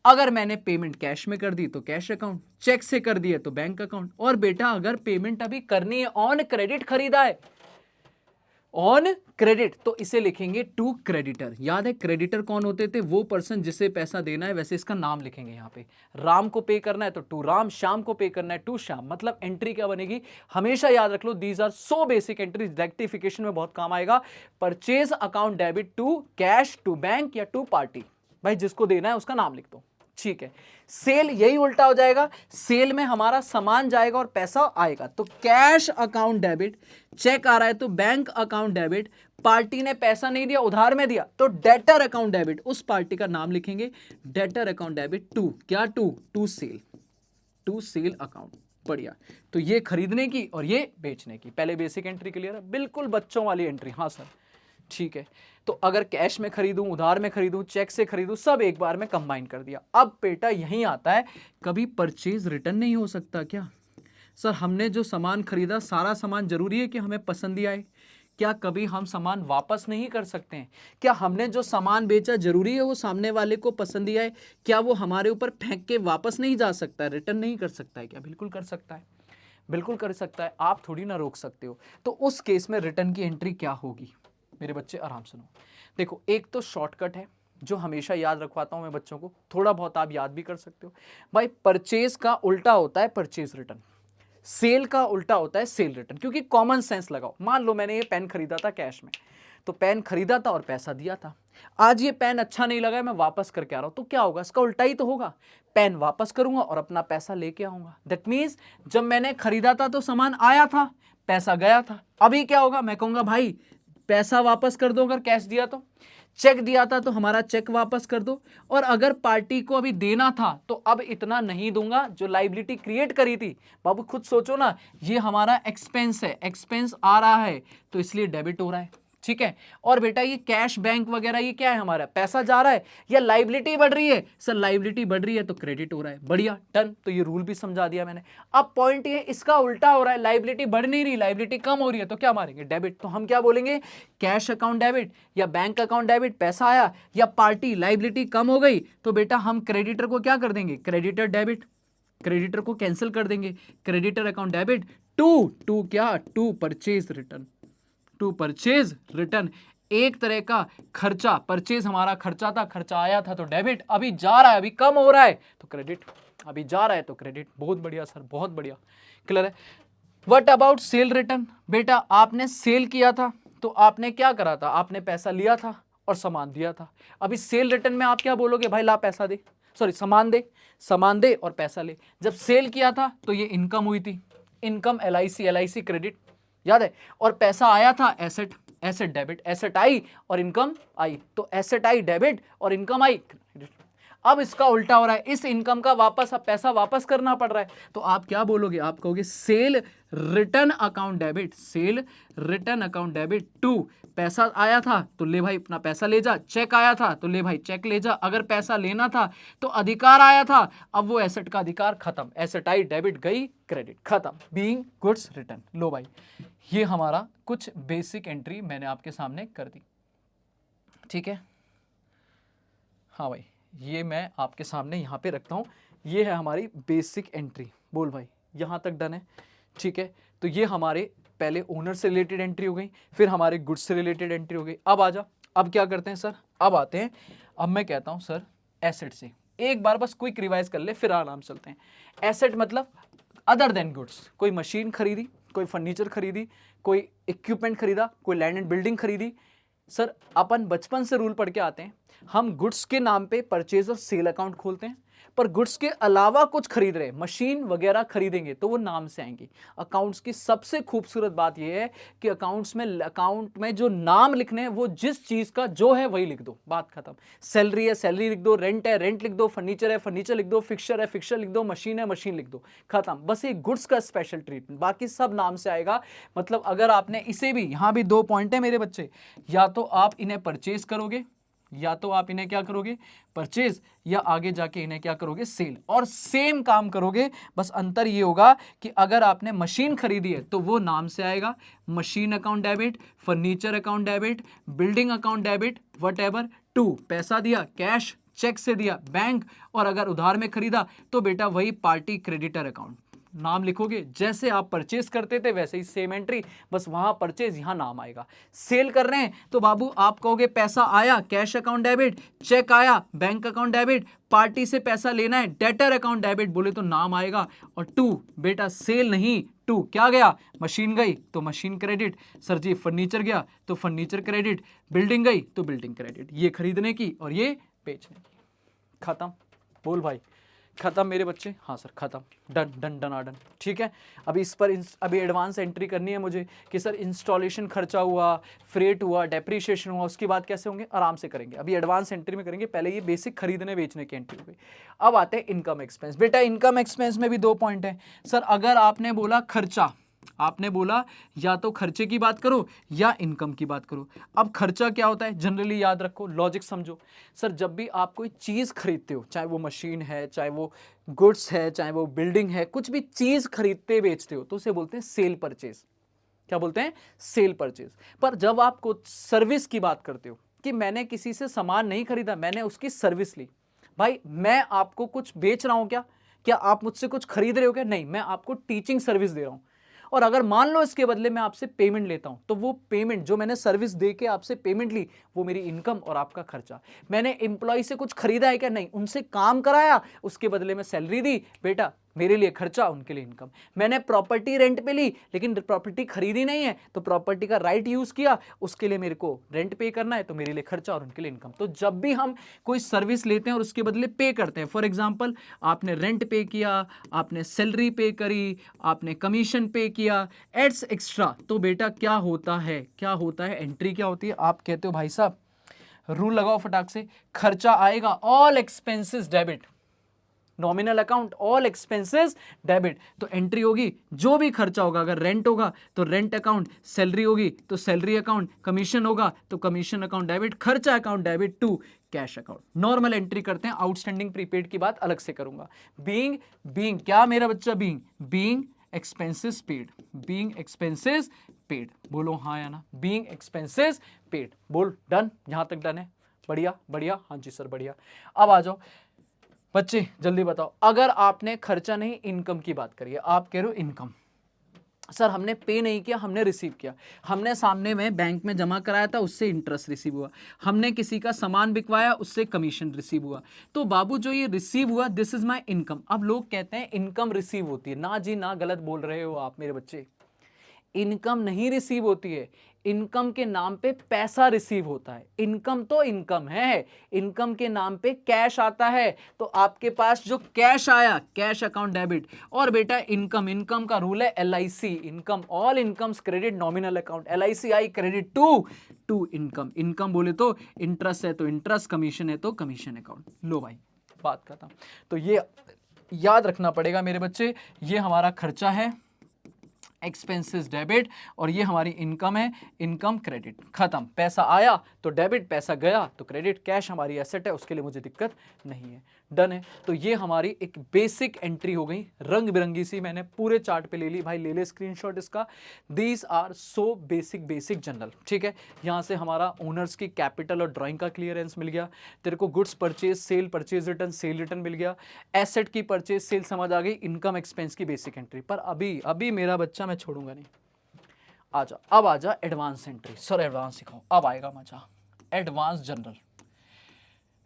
अगर मैंने पेमेंट कैश में कर दी तो कैश अकाउंट, चेक से कर दिया तो बैंक अकाउंट। और बेटा अगर पेमेंट अभी करनी है, ऑन क्रेडिट खरीदा है, ऑन क्रेडिट, तो इसे लिखेंगे टू क्रेडिटर। याद है क्रेडिटर कौन होते थे, वो पर्सन जिसे पैसा देना है, वैसे इसका नाम लिखेंगे यहां पे। राम को पे करना है तो टू राम, श्याम को पे करना है टू श्याम। मतलब एंट्री क्या बनेगी, हमेशा याद रख लो, these are so basic entries, rectification में बहुत काम आएगा। Purchase account debit to cash, to bank या टू पार्टी, भाई जिसको देना है उसका नाम लिख दो। ठीक है, सेल यही उल्टा हो जाएगा, सेल में हमारा सामान जाएगा और पैसा आएगा, तो कैश अकाउंट डेबिट, चेक आ रहा है तो बैंक अकाउंट डेबिट, पार्टी ने पैसा नहीं दिया उधार में दिया तो डेटर अकाउंट डेबिट, उस पार्टी का नाम लिखेंगे डेटर अकाउंट डेबिट टू क्या, to sale, to sale account. बढ़िया, तो ये खरीदने की और ये बेचने की। पहले बेसिक एंट्री क्लियर है, बिल्कुल बच्चों वाली एंट्री। हाँ सर ठीक है, तो अगर कैश में खरीदूं, उधार में खरीदूं, चेक से खरीदूं, सब एक बार में कंबाइन कर दिया। अब बेटा यहीं आता है, कभी परचेज रिटर्न नहीं हो सकता क्या? सर हमने जो सामान खरीदा, सारा सामान जरूरी है कि हमें पसंद ही आए? क्या कभी हम सामान वापस नहीं कर सकते हैं? क्या हमने जो सामान बेचा जरूरी है वो सामने वाले को पसंद ही आए? क्या वो हमारे ऊपर फेंक के वापस नहीं जा सकता है, रिटर्न नहीं कर सकता है क्या? बिल्कुल कर सकता है, बिल्कुल कर सकता है, आप थोड़ी ना रोक सकते हो। तो उस केस में रिटर्न की एंट्री क्या होगी? मेरे बच्चे आराम सुनो, देखो एक तो शॉर्टकट है जो हमेशा याद रखवाता हूं मैं बच्चों को, थोड़ा बहुत आप याद भी कर सकते हो। भाई परचेज का उल्टा होता है परचेज रिटर्न, सेल का उल्टा होता है सेल रिटर्न, क्योंकि कॉमन सेंस लगाओ। मान लो मैंने ये पेन खरीदा था कैश में, तो पेन खरीदा था और पैसा दिया था, आज ये पेन अच्छा नहीं लगा है, मैं वापस करके आ रहा हूं, तो क्या होगा, इसका उल्टा ही तो होगा। पेन वापस करूंगा और अपना पैसा लेके आऊंगा। दैट मीन्स जब मैंने खरीदा था तो सामान आया था, पैसा गया था। अभी क्या होगा, मैं कहूंगा भाई पैसा वापस कर दो, अगर कैश दिया तो, चेक दिया था तो हमारा चेक वापस कर दो, और अगर पार्टी को अभी देना था तो अब इतना नहीं दूंगा जो लाइबिलिटी क्रिएट करी थी। बाबू खुद सोचो ना, ये हमारा एक्सपेंस है, एक्सपेंस आ रहा है तो इसलिए डेबिट हो रहा है, ठीक है। और बेटा ये कैश बैंक वगैरह ये क्या है, हमारा पैसा जा रहा है या लाइबिलिटी बढ़ रही है, सर लाइबिलिटी बढ़ रही है तो क्रेडिट हो रहा है, बढ़िया डन। तो ये रूल भी समझा दिया मैंने। अब पॉइंट ये इसका उल्टा हो रहा है, लाइबिलिटी बढ़ नहीं रही, लाइबिलिटी कम हो रही है, तो क्या मारेंगे, डेबिट। तो हम क्या बोलेंगे, कैश अकाउंट डेबिट या बैंक अकाउंट डेबिट, पैसा आया या पार्टी लाइबिलिटी कम हो गई तो बेटा हम क्रेडिटर को क्या कर देंगे, क्रेडिटर डेबिट, क्रेडिटर को कैंसिल कर देंगे, क्रेडिटर अकाउंट डेबिट टू क्या, to purchase return, to purchase return. एक तरह का खर्चा, परचेज हमारा खर्चा था, खर्चा आया था तो डेबिट, अभी जा रहा है, अभी कम हो रहा है तो क्रेडिट, अभी जा रहा है तो क्रेडिट। बहुत बढ़िया सर, बहुत बढ़िया, क्लियर है। व्हाट अबाउट सेल रिटर्न, बेटा आपने सेल किया था तो आपने क्या करा था, आपने पैसा लिया था और सामान दिया था। अभी सेल रिटर्न में आप क्या बोलोगे, भाई ला पैसा दे, सॉरी सामान दे, सामान दे और पैसा ले। जब सेल किया था तो ये इनकम हुई थी, इनकम LIC, LIC क्रेडिट, याद है। और पैसा आया था एसेट, एसेट डेबिट, एसेट आई और इनकम आई, तो एसेट आई डेबिट और इनकम आई क्रेडिट। अब इसका उल्टा हो रहा है, इस इनकम का वापस अब पैसा वापस करना पड़ रहा है, तो आप क्या बोलोगे, आप कहोगे sale return account debit, sale return account debit to, पैसा आया था तो ले भाई अपना पैसा ले जा, चेक आया था तो ले भाई चेक ले जा, अगर पैसा लेना था तो अधिकार आया था, अब वो एसेट का अधिकार खत्म, एसेट आई डेबिट गई क्रेडिट खत्म, बीइंग गुड्स रिटर्न। लो भाई ये हमारा कुछ बेसिक एंट्री मैंने आपके सामने कर दी, ठीक है। हाँ भाई ये मैं आपके सामने यहाँ पे रखता हूँ, ये है हमारी बेसिक एंट्री। बोल भाई यहाँ तक डन है, ठीक है। तो ये हमारे पहले ओनर से रिलेटेड एंट्री हो गई, फिर हमारे गुड्स से रिलेटेड एंट्री हो गई। अब आ जा, अब क्या करते हैं सर, अब आते हैं, अब मैं कहता हूँ सर एसेट से एक बार बस क्विक रिवाइज कर ले फिर आराम चलते हैं। एसेट मतलब अदर देन गुड्स, कोई मशीन खरीदी, कोई फर्नीचर खरीदी, कोई इक्विपमेंट खरीदा, कोई लैंड एंड बिल्डिंग खरीदी। सर अपन बचपन से रूल पढ़ के आते हैं, हम गुड्स के नाम पे परचेज और सेल अकाउंट खोलते हैं, पर गुड्स के अलावा कुछ खरीद रहे, मशीन वगैरह खरीदेंगे तो वो नाम से आएंगे। अकाउंट्स की सबसे खूबसूरत बात यह है कि अकाउंट में जो नाम लिखने हैं वो जिस चीज का जो है वही लिख दो, बात खत्म। सैलरी है सैलरी लिख दो, रेंट है रेंट लिख दो, फर्नीचर है फर्नीचर लिख दो, फिक्सचर है फिक्सचर लिख दो, मशीन है मशीन लिख दो, खत्म। बस ये गुड्स का स्पेशल ट्रीटमेंट, बाकी सब नाम से आएगा। मतलब अगर आपने इसे भी, यहां भी 2 पॉइंट है मेरे बच्चे, या तो आप इन्हें परचेज करोगे, या तो आप इन्हें क्या करोगे परचेज, या आगे जाके इन्हें क्या करोगे सेल, और सेम काम करोगे। बस अंतर ये होगा कि अगर आपने मशीन खरीदी है तो वो नाम से आएगा, machine account debit, furniture account debit, building account debit, what to, पैसा दिया कैश, चेक से दिया बैंक, और अगर उधार में खरीदा तो बेटा वही पार्टी क्रेडिटर अकाउंट, नाम लिखोगे जैसे आप परचेज करते थे वैसे ही सेम एंट्री, बस वहां परचेज यहां नाम आएगा। सेल कर रहे हैं तो बाबू आप कहोगे पैसा आया कैश अकाउंट डेबिट, चेक आया बैंक अकाउंट डेबिट, पार्टी से पैसा लेना है डेटर अकाउंट डेबिट बोले तो नाम आएगा। और टू बेटा सेल नहीं, टू क्या गया, मशीन गई तो मशीन क्रेडिट, सर जी फर्नीचर गया तो फर्नीचर क्रेडिट, बिल्डिंग गई तो बिल्डिंग क्रेडिट, ये खरीदने की और ये बेचने की, खत्म। बोल भाई खत्म मेरे बच्चे, हाँ सर खत्म, डन डन डन डन, ठीक है। अभी इस पर अभी एडवांस एंट्री करनी है मुझे कि सर इंस्टॉलेशन खर्चा हुआ, फ्रेट हुआ, डेप्रीशिएशन हुआ, उसकी बात कैसे होंगे, आराम से करेंगे, अभी एडवांस एंट्री में करेंगे। पहले ये बेसिक खरीदने बेचने की एंट्री हो गई। अब आते हैं इनकम एक्सपेंस। बेटा इनकम एक्सपेंस में भी 2 पॉइंट है सर। अगर आपने बोला खर्चा, आपने बोला या तो खर्चे की बात करो या इनकम की बात करो। अब खर्चा क्या होता है जनरली याद रखो, लॉजिक समझो। सर जब भी आप कोई चीज खरीदते हो, चाहे वो मशीन है, चाहे वो गुड्स है, चाहे वो बिल्डिंग है, कुछ भी चीज खरीदते बेचते हो तो उसे बोलते हैं सेल परचेज। क्या बोलते हैं, सेल परचेज। पर जब आप कुछ सर्विस की बात करते हो कि मैंने किसी से सामान नहीं खरीदा, मैंने उसकी सर्विस ली, भाई मैं आपको कुछ बेच रहा हूं क्या, क्या आप मुझसे कुछ खरीद रहे हो क्या, नहीं, मैं आपको टीचिंग सर्विस दे रहा हूं। और अगर मान लो इसके बदले मैं आपसे पेमेंट लेता हूं तो वो पेमेंट जो मैंने सर्विस दे के आपसे पेमेंट ली वो मेरी इनकम और आपका खर्चा। मैंने एम्प्लॉय से कुछ खरीदा है क्या, नहीं, उनसे काम कराया, उसके बदले में सैलरी दी, बेटा मेरे लिए खर्चा, उनके लिए इनकम। मैंने प्रॉपर्टी रेंट पे ली लेकिन प्रॉपर्टी खरीदी नहीं है, तो प्रॉपर्टी का राइट यूज किया, उसके लिए मेरे को रेंट पे करना है, तो मेरे लिए खर्चा और उनके लिए इनकम। तो जब भी हम कोई सर्विस लेते हैं और उसके बदले पे करते हैं, फॉर एग्जांपल आपने रेंट पे किया, आपने सैलरी पे करी, आपने कमीशन पे किया, एड्स एक्स्ट्रा, तो बेटा क्या होता है, क्या होता है, एंट्री क्या होती है, आप कहते हो भाई साहब रूल लगाओ फटाक से, खर्चा आएगा all expenses debit, nominal account all expenses debit, तो एंट्री होगी जो भी खर्चा होगा, अगर रेंट होगा तो रेंट अकाउंट, सैलरी होगी तो सैलरी अकाउंट, कमीशन होगा तो कमीशन अकाउंट डेबिट, खर्चा account debit to cash account. Normal entry करते हैं, आउटस्टैंडिंग प्रीपेड की बात अलग से करूंगा। बीइंग, बीइंग क्या मेरा बच्चा, being, being expenses paid, being expenses paid, बोलो हाँ या ना, बीइंग एक्सपेंसेस पेड, बोल डन, यहां तक डन है, बढ़िया बढ़िया, हाँ जी सर बढ़िया। अब आ जाओ बच्चे, जल्दी बताओ, अगर आपने खर्चा नहीं इनकम की बात करिए, आप कह रहे हो इनकम, सर हमने पे नहीं किया, हमने रिसीव किया, हमने सामने में बैंक में जमा कराया था, उससे इंटरेस्ट रिसीव हुआ, हमने किसी का सामान बिकवाया, उससे कमीशन रिसीव हुआ, तो बाबू जो ये रिसीव हुआ दिस इज माय इनकम। अब लोग कहते हैं इनकम रिसीव होती है, ना जी ना, गलत बोल रहे हो आप मेरे बच्चे, इनकम नहीं रिसीव होती है, इनकम के नाम पे पैसा रिसीव होता है। इनकम तो इनकम है, इनकम के नाम पे कैश आता है, तो आपके पास जो कैश आया, कैश अकाउंट डेबिट, और बेटा इनकम, इनकम का रूल है LIC, income all incomes credit nominal account, LIC I credit to income, income बोले तो इंटरेस्ट है तो इंटरेस्ट, कमीशन है तो कमीशन अकाउंट। लो भाई बात खत्म। तो ये याद रखना पड़ेगा मेरे बच्चे, ये हमारा खर्चा है एक्सपेंसेस डेबिट, और ये हमारी इनकम है, इनकम क्रेडिट, खत्म। पैसा आया तो डेबिट, पैसा गया तो क्रेडिट, कैश हमारी एसेट है, उसके लिए मुझे दिक्कत नहीं है, डन है। तो ये हमारी एक बेसिक एंट्री हो गई, रंग बिरंगी सी, मैंने पूरे चार्ट पे ले ली भाई, ले ले स्क्रीनशॉट इसका। These are so basic journal, ठीक है। यहाँ से हमारा ओनर्स की कैपिटल और ड्राइंग का क्लियरेंस मिल गया, तेरे को goods purchase sale, purchase return, sale return मिल गया, एसेट की परचेज सेल समझ आ गई, इनकम एक्सपेंस की बेसिक एंट्री। पर अभी अभी मेरा बच्चा मैं छोड़ूंगा नहीं, आजा अब आजा एडवांस एंट्री, सर एडवांस सिखाओ, अब आएगा मजा। एडवांस जनरल,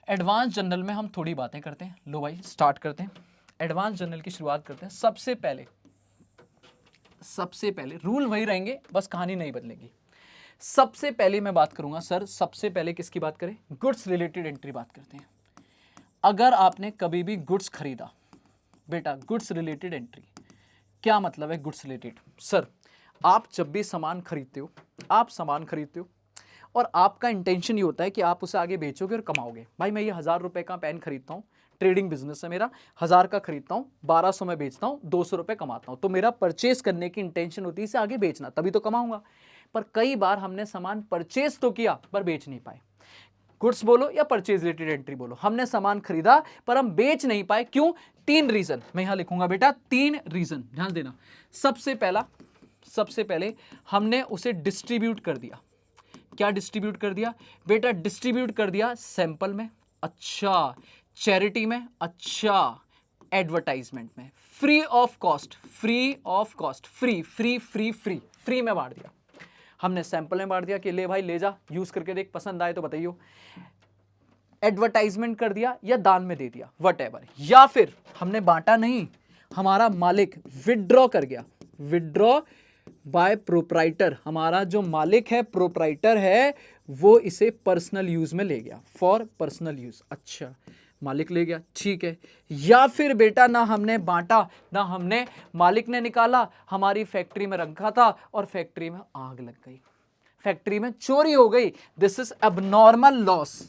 एडवांस जनरल में हम थोड़ी बातें करते हैं, लो भाई स्टार्ट करते हैं, एडवांस जनरल की शुरुआत करते हैं। सबसे पहले रूल वही रहेंगे, बस कहानी नहीं बदलेगी। सबसे पहले मैं बात करूंगा सर, सबसे पहले किसकी बात करें, गुड्स रिलेटेड एंट्री बात करते हैं। अगर आपने कभी भी गुड्स खरीदा, बेटा गुड्स रिलेटेड एंट्री, क्या मतलब है गुड्स रिलेटेड, सर आप जब भी सामान खरीदते हो, आप सामान खरीदते हो और आपका इंटेंशन ये होता है कि आप उसे आगे बेचोगे और कमाओगे। भाई मैं ये 1000 रुपए का पेन खरीदता हूँ, ट्रेडिंग बिजनेस है मेरा, 1000 का खरीदता हूँ, 1200 में बेचता हूँ, 200 रुपए कमाता हूँ, तो मेरा परचेस करने की इंटेंशन होती है इसे आगे बेचना, तभी तो कमाऊंगा। पर कई बार हमने सामान परचेस तो किया पर बेच नहीं पाए, गुड्स बोलो या परचेज रिलेटेड एंट्री बोलो, हमने सामान खरीदा पर हम बेच नहीं पाए, क्यों, 3 रीजन, मैं यहां लिखूंगा बेटा 3 रीजन, ध्यान देना। सबसे पहले हमने उसे डिस्ट्रीब्यूट कर दिया, क्या डिस्ट्रीब्यूट कर दिया बेटा, डिस्ट्रीब्यूट कर दिया सैंपल में, अच्छा चैरिटी में, अच्छा एडवर्टाइजमेंट में, फ्री ऑफ कॉस्ट, फ्री में बांट दिया, हमने सैंपल में बांट दिया कि ले भाई ले जा, यूज करके देख, पसंद आए तो बताइयो, एडवर्टाइजमेंट कर दिया या दान में दे दिया, वटएवर, या फिर हमने बांटा नहीं, हमारा मालिक विड्रॉ कर गया, विड्रॉ बाय प्रोप्राइटर, हमारा जो मालिक है, प्रोप्राइटर है, वो इसे पर्सनल यूज में ले गया, फॉर पर्सनल यूज, अच्छा मालिक ले गया, ठीक है। या फिर बेटा ना हमने बांटा, ना हमने, मालिक ने निकाला, हमारी फैक्ट्री में रखा था और फैक्ट्री में आग लग गई, फैक्ट्री में चोरी हो गई, this is abnormal loss,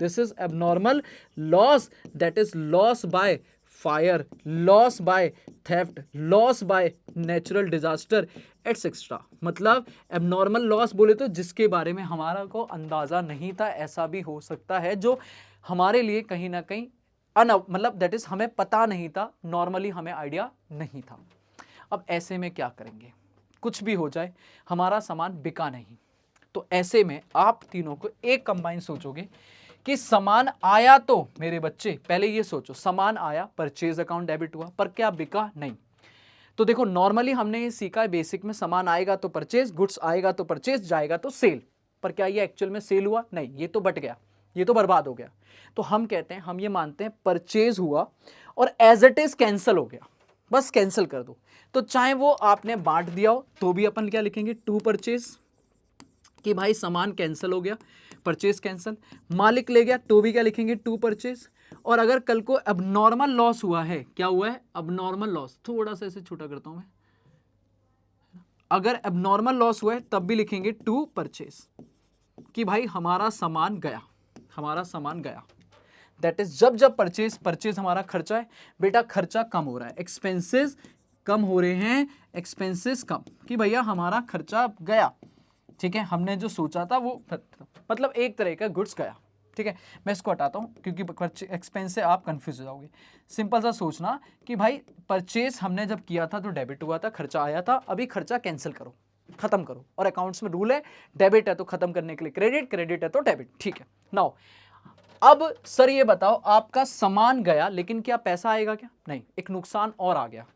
this is abnormal loss, that is loss by fire, loss by theft, loss by natural disaster etcetera. मतलब एबनॉर्मल लॉस बोले तो जिसके बारे में हमारा को अंदाजा नहीं था, ऐसा भी हो सकता है जो हमारे लिए कहीं ना कहीं मतलब दैट इज हमें पता नहीं था, नॉर्मली हमें आइडिया नहीं था। अब ऐसे में क्या करेंगे, कुछ भी हो जाए, हमारा सामान बिका नहीं, तो ऐसे में आप तीनों को एक कंबाइन सोचोगे कि सामान आया, तो मेरे बच्चे पहले ये सोचो, सामान आया, परचेज अकाउंट डेबिट हुआ, पर क्या बिका नहीं। तो देखो नॉर्मली हमने ये सीखा है बेसिक में, सामान आएगा तो परचेज, गुड्स आएगा तो परचेज, जाएगा तो सेल, पर क्या ये एक्चुअल में सेल हुआ, नहीं, ये तो बट गया, ये तो बर्बाद हो गया। तो हम कहते हैं, हम ये मानते हैं परचेज हुआ और एज इट इज कैंसिल हो गया, बस कैंसिल कर दो। तो चाहे वो आपने बांट दिया हो तो भी अपन क्या लिखेंगे, टू परचेज, कि भाई सामान कैंसिल हो गया, परचेज कैंसिल। मालिक ले गया तो भी क्या लिखेंगे, टू परचेज। और अगर कल को अबनॉर्मल लॉस हुआ है, क्या हुआ है, अबनॉर्मल लॉस, थोड़ा सा इसे छोटा करता हूं मैं, अगर अबनॉर्मल लॉस हुआ है तब भी लिखेंगे टू परचेज, कि भाई हमारा सामान गया, हमारा सामान गया। दैट इज जब जब परचेज, परचेज हमारा खर्चा है बेटा, खर्चा कम हो रहा है, एक्सपेंसेस कम हो रहे हैं, एक्सपेंसेस कम, कि भैया हमारा खर्चा गया, ठीक है, हमने जो सोचा था वो, मतलब एक तरह का गुड्स गया, ठीक है। मैं इसको हटाता हूं क्योंकि एक्सपेंस से आप कंफ्यूज हो जाओगे। सिंपल सा सोचना कि भाई परचेज हमने जब किया था तो डेबिट हुआ था, खर्चा आया था, अभी खर्चा कैंसिल करो, खत्म करो। और अकाउंट्स में रूल है, डेबिट है तो खत्म करने के लिए क्रेडिट, क्रेडिट है तो डेबिट, ठीक है। नाउ अब सर ये बताओ, आपका सामान गया लेकिन क्या पैसा आएगा क्या, नहीं, एक नुकसान और आ गया।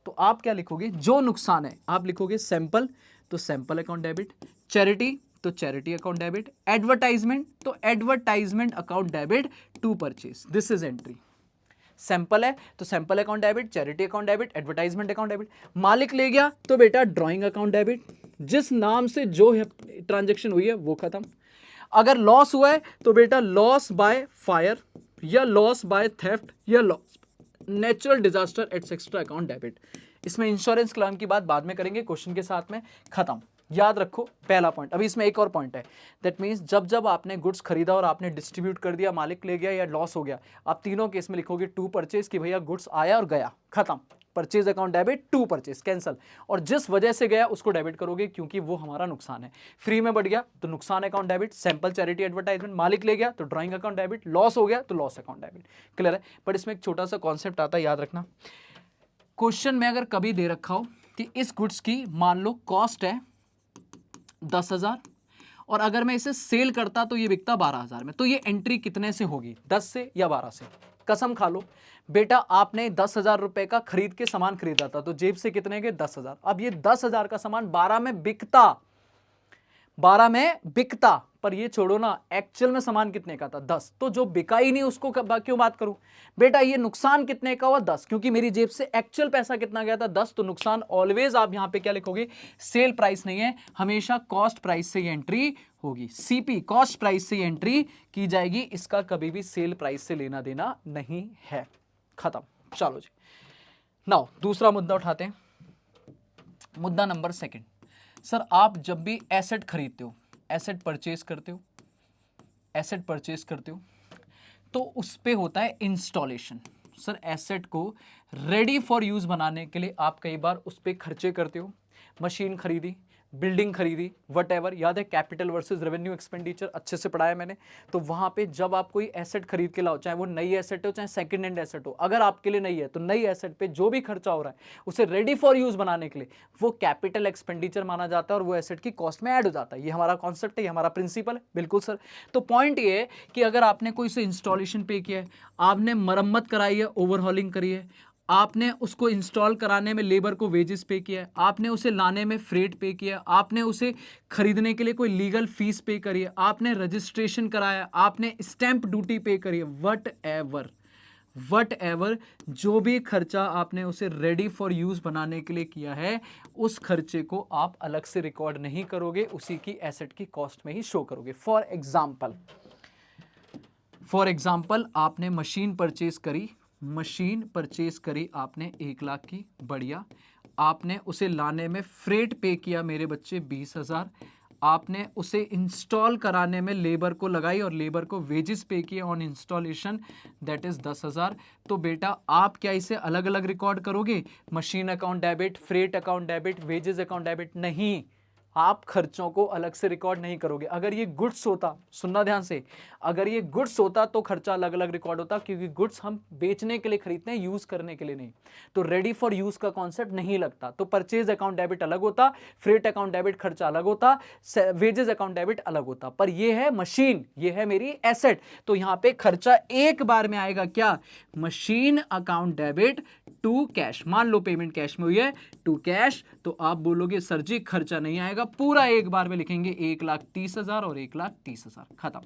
तो आप क्या लिखोगे, जो नुकसान है आप लिखोगे सैंपल, तो सैंपल अकाउंट डेबिट, चैरिटी तो चैरिटी अकाउंट डेबिट, एडवर्टाइजमेंट तो advertisement account debit, to purchase, this is entry. Sample है तो sample account debit, charity account debit, advertisement account debit. मालिक ले गया तो बेटा ड्राइंग अकाउंट डेबिट, जिस नाम से जो ट्रांजेक्शन हुई है वो खत्म। अगर लॉस हुआ है तो बेटा लॉस बाय फायर या लॉस बाय थेफ्ट या loss natural disaster etcetera account debit. इसमें इंश्योरेंस क्लेम की बात बाद में करेंगे क्वेश्चन के साथ में, खत्म। याद रखो पहला पॉइंट। अभी इसमें एक और पॉइंट है, दैट मींस जब जब आपने गुड्स खरीदा और आपने डिस्ट्रीब्यूट कर दिया, मालिक ले गया या लॉस हो गया, आप तीनों केस में लिखोगे टू परचेज, कि भैया गुड्स आया और गया, खत्म। Purchase account debit, to purchase cancel, और जिस वजह से गया उसको डेबिट करोगे क्योंकि वो हमारा नुकसान है। फ्री में बढ़ गया तो नुकसान account debit, sample charity advertisement, मालिक ले गया तो ड्राइंग अकाउंट डेबिट, लॉस हो गया तो लॉस अकाउंट डेबिट। क्लियर है। बट इसमें एक छोटा सा कॉन्सेप्ट आता है, याद रखना। क्वेश्चन में अगर कभी दे रखा हो कि इस गुड्स की मान लो कॉस्ट है 10,000 और अगर मैं इसे सेल करता तो ये बिकता 12,000 में, तो ये एंट्री कितने से होगी, 10 से या 12 से। कसम खा लो बेटा, आपने 10,000 रुपए का खरीद के सामान खरीदा था तो जेब से कितने के 10,000। अब ये 10,000 का सामान 12 में बिकता, 12 में बिकता, पर ये छोड़ो ना, एक्चुअल में सामान कितने का था 10, तो जो बिका ही नहीं उसको क्यों बात करूं बेटा। ये नुकसान कितने का हुआ 10, क्योंकि मेरी जेब से एक्चुअल पैसा कितना गया था 10, तो नुकसान ऑलवेज आप यहां पे क्या लिखोगे, सेल प्राइस नहीं है, हमेशा कॉस्ट प्राइस से ये एंट्री होगी। सीपी कॉस्ट प्राइस से एंट्री की जाएगी, इसका कभी भी सेल प्राइस से लेना देना नहीं है, खत्म। चलो जी, नाउ दूसरा मुद्दा उठाते हैं, मुद्दा नंबर सेकंड। सर आप जब भी एसेट खरीदते हो, एसेट परचेज करते हो, एसेट परचेज करते हो तो उस पे होता है इंस्टॉलेशन। सर एसेट को रेडी फॉर यूज बनाने के लिए आप कई बार उस पे खर्चे करते हो, मशीन खरीदी, बिल्डिंग खरीदी, वट याद है कैपिटल वर्सेस रेवेन्यू एक्सपेंडिचर अच्छे से पढ़ाया मैंने। तो वहां पे जब आप कोई एसेट खरीद के लाओ, चाहे वो नई एसेट हो चाहे सेकंड हैंड एसेट हो, अगर आपके लिए नई है तो नई एसेट पे जो भी खर्चा हो रहा है उसे रेडी फॉर यूज बनाने के लिए वो कैपिटल एक्सपेंडिचर माना जाता है और वो एसेट की कॉस्ट में ऐड हो जाता है। ये हमारा कॉन्सेप्ट है, ये हमारा प्रिंसिपल है। बिल्कुल सर। तो पॉइंट ये है कि अगर आपने कोई से इंस्टॉलेशन पे किया है, आपने मरम्मत कराई है, ओवरहॉलिंग करी है, आपने उसको इंस्टॉल कराने में लेबर को वेजेस पे किया है, आपने उसे लाने में फ्रेट पे किया, आपने उसे खरीदने के लिए कोई लीगल फीस पे करी है, आपने रजिस्ट्रेशन कराया, आपने स्टैंप ड्यूटी पे करी है, वट एवर जो भी खर्चा आपने उसे रेडी फॉर यूज बनाने के लिए किया है, उस खर्चे को आप अलग से रिकॉर्ड नहीं करोगे, उसी की एसेट की कॉस्ट में ही शो करोगे। फॉर एग्जाम्पल आपने मशीन परचेज करी आपने 1 लाख की, बढ़िया। आपने उसे लाने में फ्रेट पे किया मेरे बच्चे 20,000, आपने उसे इंस्टॉल कराने में लेबर को लगाई और लेबर को वेजेस पे किए ऑन इंस्टॉलेशन, दैट इज 10,000। तो बेटा आप क्या इसे अलग अलग रिकॉर्ड करोगे, machine account debit, freight account debit, wages account debit, नहीं, आप खर्चों को अलग से रिकॉर्ड नहीं करोगे। अगर ये गुड्स होता, सुनना ध्यान से, अगर ये गुड्स होता तो खर्चा अलग अलग रिकॉर्ड होता, क्योंकि गुड्स हम बेचने के लिए खरीदते हैं, यूज करने के लिए नहीं। तो रेडी फॉर यूज का कॉन्सेप्ट नहीं लगता। तो परचेज अकाउंट डेबिट अलग होता, फ्रेट अकाउंट डेबिट खर्चा अलग होता, वेजेस अकाउंट डेबिट अलग होता। पर ये है मशीन, ये है मेरी एसेट, तो यहां पे खर्चा एक बार में आएगा, क्या, machine account debit to cash. मान लो पेमेंट कैश में हुई है, टू कैश, तो आप बोलोगे सर जी खर्चा नहीं आएगा, पूरा एक बार में लिखेंगे 1,30,000 और 1,30,000, खत्म।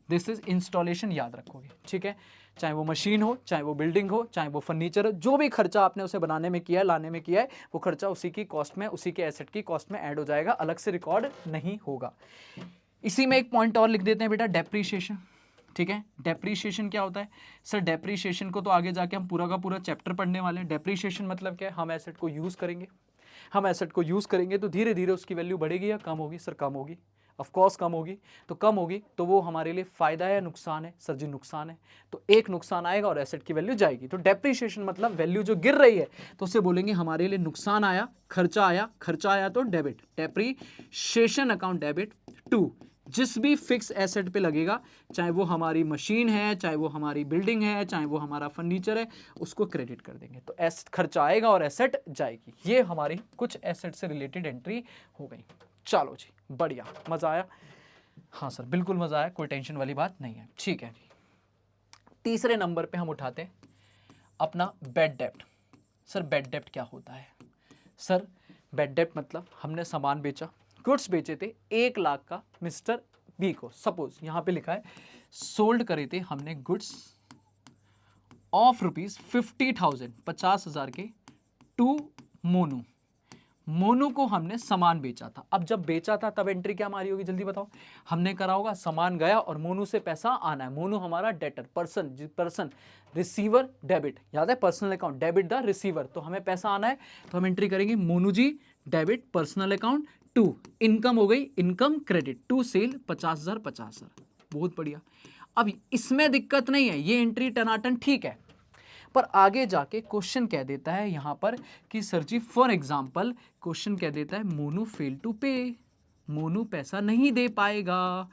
दिस इज इंस्टॉलेशन, याद रखोगे, ठीक है। चाहे वो मशीन हो, चाहे वो बिल्डिंग हो, चाहे वो फर्नीचर हो, जो भी खर्चा आपने उसे बनाने में किया है, लाने में किया है, वो खर्चा उसी की कॉस्ट में, उसी के एसेट की कॉस्ट में ऐड हो जाएगा, अलग से रिकॉर्ड नहीं होगा। इसी में एक पॉइंट और लिख देते हैं बेटा, डेप्रीशिएशन, ठीक है। डेप्रीशिएशन क्या होता है सर? डेप्रीशिएशन को तो आगे जाके हम पूरा का पूरा चैप्टर पढ़ने वाले हैं। डेप्रीशिएशन मतलब क्या है? हम एसेट को यूज करेंगे, हम एसेट को यूज करेंगे तो धीरे धीरे उसकी वैल्यू बढ़ेगी या कम होगी? सर कम होगी, ऑफ कोर्स कम होगी। तो कम होगी तो वो हमारे लिए फायदा है या नुकसान है? सर जी नुकसान है। तो एक नुकसान आएगा और एसेट की वैल्यू जाएगी। तो डेप्रीशिएशन मतलब वैल्यू जो गिर रही है, तो उसे बोलेंगे हमारे लिए नुकसान आया, खर्चा आया, खर्चा आया तो debit, depreciation account debit to जिस भी फिक्स एसेट पे लगेगा, चाहे वो हमारी मशीन है, चाहे वो हमारी बिल्डिंग है, चाहे वो हमारा फर्नीचर है, उसको क्रेडिट कर देंगे। तो खर्चा आएगा और एसेट जाएगी। ये हमारी कुछ एसेट से रिलेटेड एंट्री हो गई। चलो जी, बढ़िया, मजा आया? हाँ सर बिल्कुल मजा आया, कोई टेंशन वाली बात नहीं है, ठीक है। तीसरे नंबर पे हम उठाते हैं अपना बैड डेप्ट। सर बैड डेप्ट क्या होता है? सर बैड डेप्ट मतलब हमने सामान बेचा, गुड्स बेचे थे 1,00,000 का मिस्टर बी को, सपोज यहां पे लिखा है सोल्ड करे थे हमने गुड्स ऑफ ₹50,000, 50,000 के, टू मोनू। मोनू को हमने सामान बेचा था। अब जब बेचा था तब एंट्री क्या मारी होगी, जल्दी बताओ? हमने करा होगा सामान गया और मोनू से पैसा आना है। मोनू हमारा डेटर, पर्सन, रिसीवर डेबिट, याद है personal account debit the receiver, तो हमें पैसा आना है, तो हम एंट्री करेंगे Monu ji debit personal account to income हो गई, इनकम क्रेडिट टू सेल 50,000, 50,000, बहुत बढ़िया। अब इसमें दिक्कत नहीं है, ये एंट्री टनाटन ठीक है, पर आगे जाके क्वेश्चन कह देता है यहां पर कि सर जी फॉर एग्जांपल क्वेश्चन कह देता है मोनू फेल टू पे, मोनू पैसा नहीं दे पाएगा,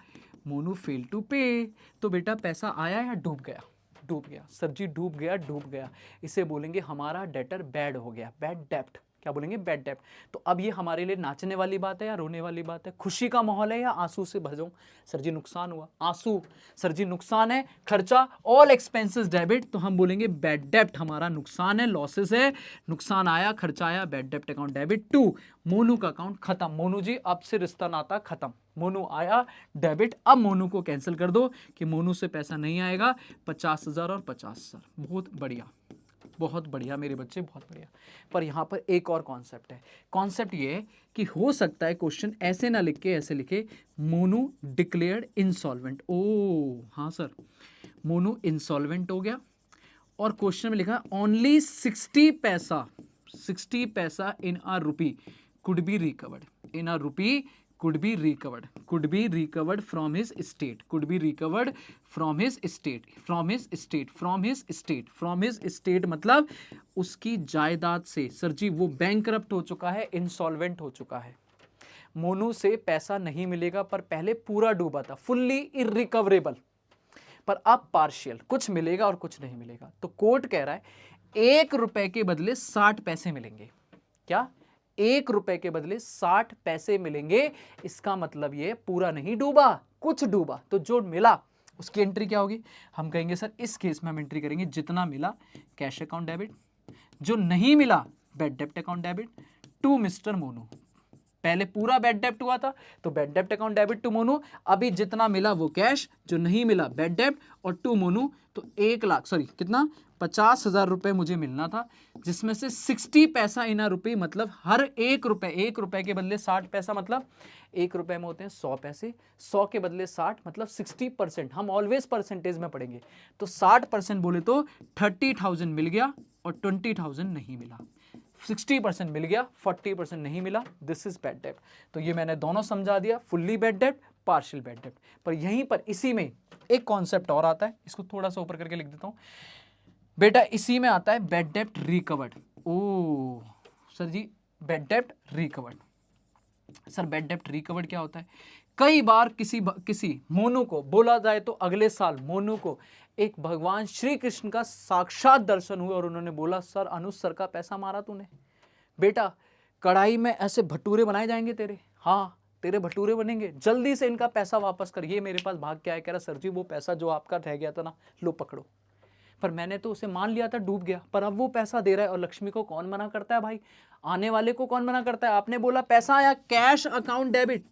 मोनू फेल टू पे। तो बेटा पैसा आया या डूब गया? डूब गया। सर जी डूब गया, डूब गया, इसे बोलेंगे हमारा डेटर बैड हो गया, बैड डेप्ट। क्या बोलेंगे? बैड डेप्ट। तो अब ये हमारे लिए नाचने वाली बात है या रोने वाली बात है? खुशी का माहौल है या आंसू से भर जाऊं? सर जी नुकसान हुआ, आंसू। सर जी नुकसान है, खर्चा, ऑल एक्सपेंसेस डेबिट, तो हम बोलेंगे बैड डेप्ट हमारा नुकसान है, लॉसेस है, नुकसान आया, खर्चा आया, बैड डेप्ट अकाउंट डेबिट टू मोनू का अकाउंट खत्म। मोनू जी अब से रिश्ता नाता खत्म, मोनू आया डेबिट, अब मोनू को कैंसिल कर दो कि मोनू से पैसा नहीं आएगा, 50,000 और 50,000, बहुत बढ़िया, बहुत बढ़िया मेरे बच्चे, बहुत बढ़िया। पर यहाँ पर एक और कॉन्सेप्ट है। कॉन्सेप्ट ये है कि हो सकता है क्वेश्चन ऐसे ना लिख के ऐसे लिखे, मोनू डिक्लेयर्ड इंसॉल्वेंट। ओ हाँ सर, मोनू इंसॉल्वेंट हो गया और क्वेश्चन में लिखा ओनली 60 पैसा, 60 पैसा इन अ रूपी कुड बी रिकवर्ड, इन अ रूपी could be recovered, could be recovered from his estate, could be recovered from his estate, from his estate, from his estate, from his estate मतलब उसकी जायदाद से। सर जी वो बैंकरप्ट हो चुका है, इंसॉल्वेंट हो चुका है, मोनू से पैसा नहीं मिलेगा, पर पहले पूरा डूबा था, फुल्ली इरिकवरेबल, पर अब पार्शियल, कुछ मिलेगा और कुछ नहीं मिलेगा। तो कोर्ट कह रहा है 1 रुपए के बदले 60 पैसे मिलेंगे। क्या? 1 रुपए के बदले 60 पैसे मिलेंगे। इसका मतलब ये पूरा नहीं डूबा, कुछ डूबा, तो जो मिला उसकी एंट्री क्या होगी? हम कहेंगे सर इस केस में हम एंट्री करेंगे जितना मिला कैश अकाउंट डेबिट, जो नहीं मिला बैड डेप्ट account debit to mister Monu. पहले पूरा बैड डेप्ट हुआ था तो बैड डेप्ट अकाउंट डेबिट टू मोनू, अभी जितना मिला वो कैश, जो नहीं मिला बैड डेप्ट और टू मोनू। तो 1,00,000 सॉरी कितना, 50,000 रुपए मुझे मिलना था, जिसमें से 60 पैसा इन रुपये, मतलब हर 1 रुपए, 1 रुपए के बदले 60 पैसा, मतलब 1 रुपए में होते हैं 100 पैसे, 100 के बदले 60 मतलब 60%। हम ऑलवेज परसेंटेज में पढ़ेंगे, तो 60% बोले तो 30,000 मिल गया और 20,000 नहीं मिला। 60% मिल गया, 40% नहीं मिला, दिस इज बैड डेप्ट। तो ये मैंने दोनों समझा दिया, फुल्ली बैड डेप्ट, पार्शियल बैड डेप्ट। पर यहीं पर इसी में एक कॉन्सेप्ट और आता है, इसको थोड़ा सा ऊपर करके लिख देता हूं बेटा, इसी में आता है बैड डेप्ट रिकवर्ड। ओ सर जी बैड डेप्ट रिकवर्ड, सर बैड डेप्ट रिकवर्ड क्या होता है? कई बार किसी मोनू को, बोला जाए तो अगले साल मोनू को एक भगवान श्री कृष्ण का साक्षात दर्शन हुआ और उन्होंने बोला सर अनुज सर का पैसा मारा तूने, बेटा कढ़ाई में ऐसे भटूरे बनाए जाएंगे तेरे, हाँ तेरे भटूरे बनेंगे, जल्दी से इनका पैसा वापस कर। ये मेरे पास भाग के आया, कह रहा सर जी वो पैसा जो आपका रह गया था ना, लो पकड़ो। पर मैंने तो उसे मान लिया था डूब गया, पर अब वो पैसा दे रहा है और लक्ष्मी को कौन मना करता है भाई? आने वाले को कौन मना करता है? आपने बोला पैसा आया, cash account debit,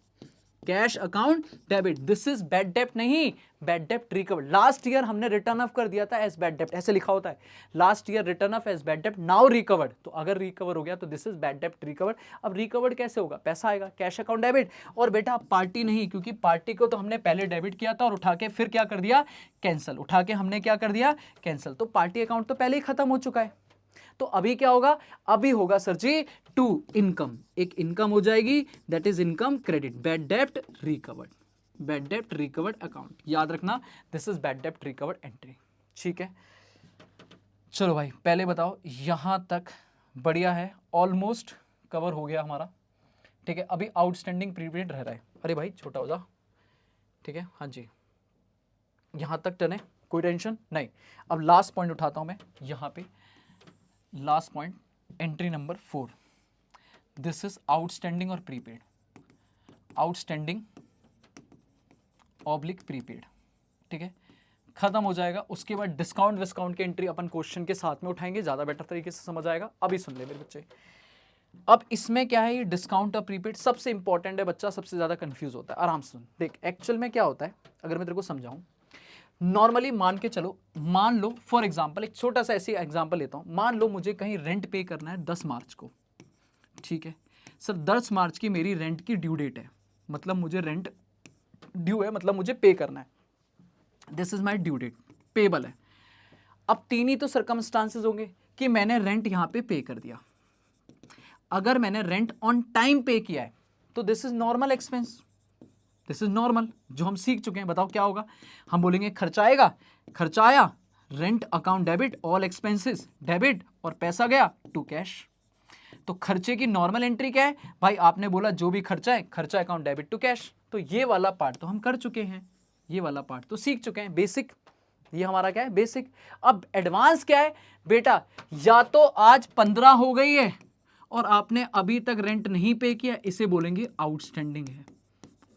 cash account debit, this is bad डेप्ट नहीं, बैड डेप्ट रिकवर्ड। लास्ट ईयर हमने रिटर्न ऑफ कर दिया था एज बैड डेप्ट, ऐसे लिखा होता है last year written off as bad डेप्ट, नाउ रिकवर्ड। तो अगर रिकवर हो गया तो दिस इज बैड डेप्ट रिकवर्ड। अब रिकवर्ड कैसे होगा? पैसा आएगा, कैश अकाउंट डेबिट। और बेटा पार्टी नहीं, क्योंकि पार्टी को तो हमने पहले डेबिट किया था और उठा के फिर क्या कर दिया? कैंसिल। उठा के हमने क्या कर दिया? कैंसिल। तो पार्टी अकाउंट तो पहले ही खत्म हो चुका है। तो अभी क्या होगा? अभी होगा सर जी टू इनकम, एक इनकम हो जाएगी, that is income credit, bad डेप्ट रिकवर्ड, बैड डेप्ट रिकवर्ड अकाउंट। याद रखना दिस इज बैड डेप्ट रिकवर्ड एंट्री। ठीक है, चलो भाई पहले बताओ, यहां तक बढ़िया है, ऑलमोस्ट कवर हो गया हमारा। ठीक है, अभी आउटस्टैंडिंग प्रीपेड रह रहा है। अरे भाई छोटा हो जा। ठीक है, हाँ जी, यहां तक टन है, कोई टेंशन नहीं। अब लास्ट पॉइंट उठाता हूं मैं यहां पे, last point, entry number 4, this is outstanding और प्रीपेड, आउटस्टैंडिंग ऑब्लिक प्रीपेड। ठीक है, खत्म हो जाएगा। उसके बाद डिस्काउंट विस्काउंट की एंट्री अपन क्वेश्चन के साथ में उठाएंगे, ज्यादा बेटर तरीके से समझ आएगा। अभी सुन ले मेरे बच्चे, अब इसमें क्या है, ये डिस्काउंट और प्रीपेड सबसे इंपॉर्टेंट है, बच्चा सबसे ज्यादा कंफ्यूज होता है। आराम से सुन, देख एक्चुअल में क्या होता है, अगर मैं तेरे को समझाऊं, नॉर्मली मान के चलो, मान लो फॉर एग्जांपल, एक छोटा सा ऐसी एग्जांपल लेता हूं, मान लो मुझे कहीं रेंट पे करना है 10 मार्च को। ठीक है सर, 10 मार्च की मेरी रेंट की ड्यू डेट है, मतलब मुझे रेंट ड्यू है, मतलब मुझे पे करना है, this is my due date, payable है। अब तीन ही तो सर्कमस्टांसेस होंगे कि मैंने रेंट यहां पे कर दिया। अगर मैंने रेंट ऑन टाइम पे किया है तो this is normal expense, this is normal, जो हम सीख चुके हैं। बताओ क्या होगा? हम बोलेंगे खर्चा आएगा, खर्चा आया, rent account debit, all expenses debit, और पैसा गया टू कैश। तो खर्चे की नॉर्मल एंट्री क्या है भाई? आपने बोला जो भी खर्चा है, खर्चा अकाउंट डेबिट टू कैश। तो ये वाला पार्ट तो हम कर चुके हैं, ये वाला पार्ट तो सीख चुके हैं, बेसिक। ये हमारा क्या है? बेसिक। अब एडवांस क्या है बेटा? या तो आज 15 हो गई है और आपने अभी तक रेंट नहीं पे किया, इसे बोलेंगे आउटस्टैंडिंग है,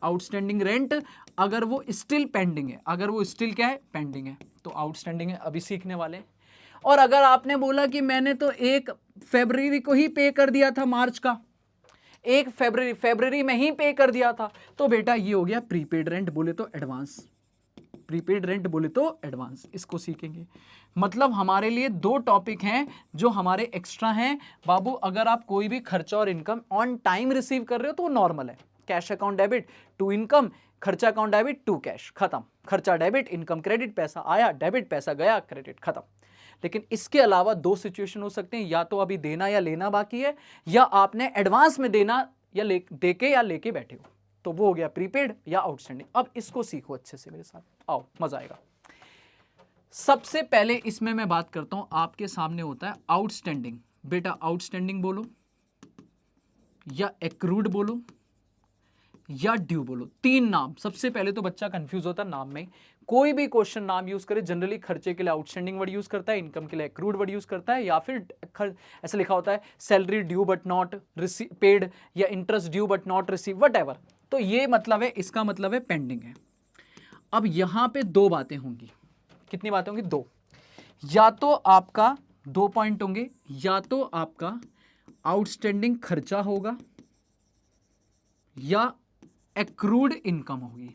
आउटस्टैंडिंग रेंट। अगर वो स्टिल पेंडिंग है, अगर वो स्टिल क्या है? पेंडिंग है, तो आउटस्टैंडिंग है, अभी सीखने वाले हैं। और अगर आपने बोला कि मैंने तो 1 फरवरी को ही पे कर दिया था, मार्च का 1 फरवरी में ही पे कर दिया था, तो बेटा ये हो गया प्रीपेड रेंट, बोले तो एडवांस, प्रीपेड रेंट बोले तो एडवांस। इसको सीखेंगे। मतलब हमारे लिए 2 टॉपिक हैं जो हमारे एक्स्ट्रा हैं बाबू। अगर आप कोई भी खर्चा और इनकम ऑन टाइम रिसीव कर रहे हो तो वो नॉर्मल है, cash account debit to income, खर्चा अकाउंट डेबिट टू कैश, खत्म। खर्चा डेबिट, इनकम क्रेडिट, पैसा आया डेबिट, पैसा गया क्रेडिट, खत्म। लेकिन इसके अलावा 2 सिचुएशन हो सकते हैं, या तो अभी देना या लेना बाकी है, या आपने एडवांस में देना या देके या लेके बैठे हो, तो वो हो गया प्रीपेड या आउटस्टैंडिंग। अब इसको सीखो अच्छे से मेरे साथ, आओ मजा आएगा। सबसे पहले इसमें मैं बात करता हूं, आपके सामने होता है आउटस्टैंडिंग। बेटा आउटस्टैंडिंग बोलो या एक्रूड बोलो या ड्यू बोलो, 3 नाम। सबसे पहले तो बच्चा कंफ्यूज होता है नाम में। कोई भी क्वेश्चन नाम यूज करे, जनरली खर्चे के लिए आउटस्टैंडिंग वर्ड यूज करता है, इनकम के लिए एक्रूड वर्ड यूज करता है, या फिर ऐसा लिखा होता है salary due but not paid, या interest due but not receive, what. तो ये मतलब है, इसका मतलब है पेंडिंग है। अब यहां पे 2 बातें होंगी। कितनी बातें होंगी? 2। या तो आपका 2 पॉइंट होंगे, या तो आपका आउटस्टैंडिंग खर्चा होगा या एक्रूड इनकम होगी।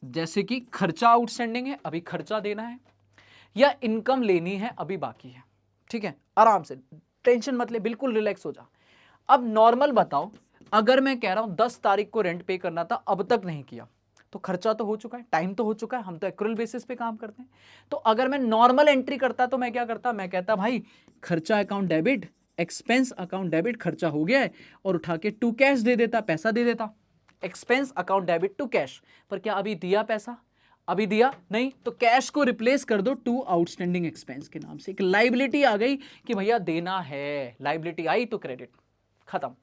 जैसे कि खर्चा आउटस्टैंडिंग है, अभी खर्चा देना है, या इनकम लेनी है, अभी बाकी है। ठीक है, आराम से, टेंशन मत ले, बिल्कुल रिलैक्स हो जा। अब नॉर्मल बताओ, अगर मैं कह रहा हूं 10 तारीख को रेंट पे करना था, अब तक नहीं किया, तो खर्चा तो हो चुका है, टाइम तो हो चुका है, हम तो एक्रूअल बेसिस पे काम करते हैं। तो अगर मैं नॉर्मल एंट्री करता तो मैं क्या करता? मैं कहता भाई खर्चा account debit, expense account debit, खर्चा हो गया है, और उठा के टू कैश दे देता, पैसा दे देता, expense account debit to cash. पर क्या अभी दिया पैसा? अभी दिया नहीं, तो कैश को रिप्लेस कर दो टू आउटस्टैंडिंग एक्सपेंस के नाम से। एक लाइबिलिटी आ गई कि भैया देना है, लाइबिलिटी आई तो क्रेडिट, खत्म।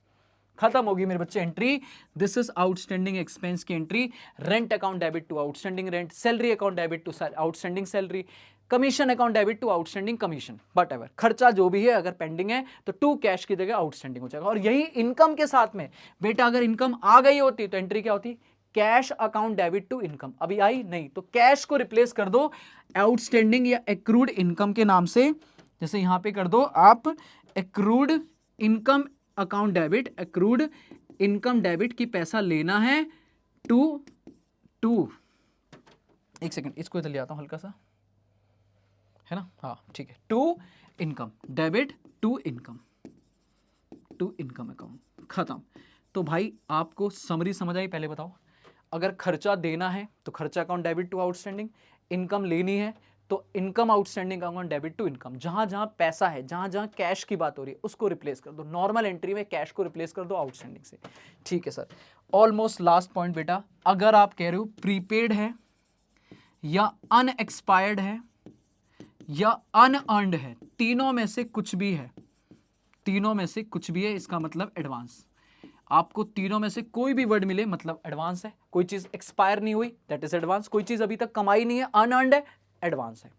खत्म होगी मेरे बच्चे entry. This is outstanding expense की entry. Rent account debit to outstanding rent, salary account debit to outstanding salary, commission account debit to outstanding commission, but ever खर्चा जो भी है अगर पेंडिंग है तो टू कैश की जगह आउटस्टैंडिंग हो जाएगा। और यही इनकम के साथ में बेटा, अगर इनकम आ गई होती तो एंट्री क्या होती? Cash account debit to income, अभी आई नहीं, तो कैश को रिप्लेस कर दो आउटस्टैंडिंग या एक्रूड इनकम के नाम से। जैसे यहां पे कर दो आप accrued income account debit, accrued income debit की पैसा लेना है टू एक सेकंड इसको इधर ले आता हूं हल्का सा, है ना, हाँ ठीक है, to income debit to income account, खत्म। तो भाई आपको समरी समझ आई? पहले बताओ, अगर खर्चा देना है तो खर्चा account debit to outstanding, income लेनी है तो income outstanding account debit to income. जहां जहां पैसा है, जहां जहां कैश की बात हो रही है उसको रिप्लेस कर दो, नॉर्मल एंट्री में कैश को रिप्लेस कर दो आउटस्टैंडिंग से। ठीक है सर, ऑलमोस्ट लास्ट पॉइंट बेटा, अगर आप कह रहे हो प्रीपेड है या अनएक्सपायर्ड है या अनअर्न्ड है, तीनों में से कुछ भी है, तीनों में से कुछ भी है, इसका मतलब एडवांस। आपको तीनों में से कोई भी वर्ड मिले मतलब एडवांस है। कोई चीज एक्सपायर नहीं हुई दैट इज एडवांस, कोई चीज अभी तक कमाई नहीं है अनअर्न्ड है, एडवांस है।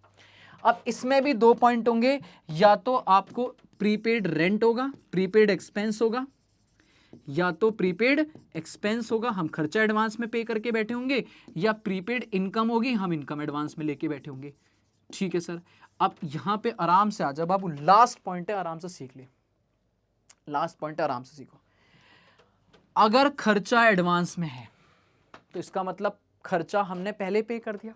अब इसमें भी दो पॉइंट होंगे, या तो आपको प्रीपेड रेंट होगा, प्रीपेड एक्सपेंस होगा, या तो प्रीपेड एक्सपेंस होगा, हम खर्चा एडवांस में पे करके बैठे होंगे, या प्रीपेड इनकम होगी, हम इनकम एडवांस में लेके बैठे होंगे। ठीक है सर, अब यहां पे आराम से आ जाओ बाबू, लास्ट पॉइंट है, आराम से सीख ले, लास्ट पॉइंट है, आराम से सीखो। अगर खर्चा एडवांस में है तो इसका मतलब खर्चा हमने पहले पे कर दिया,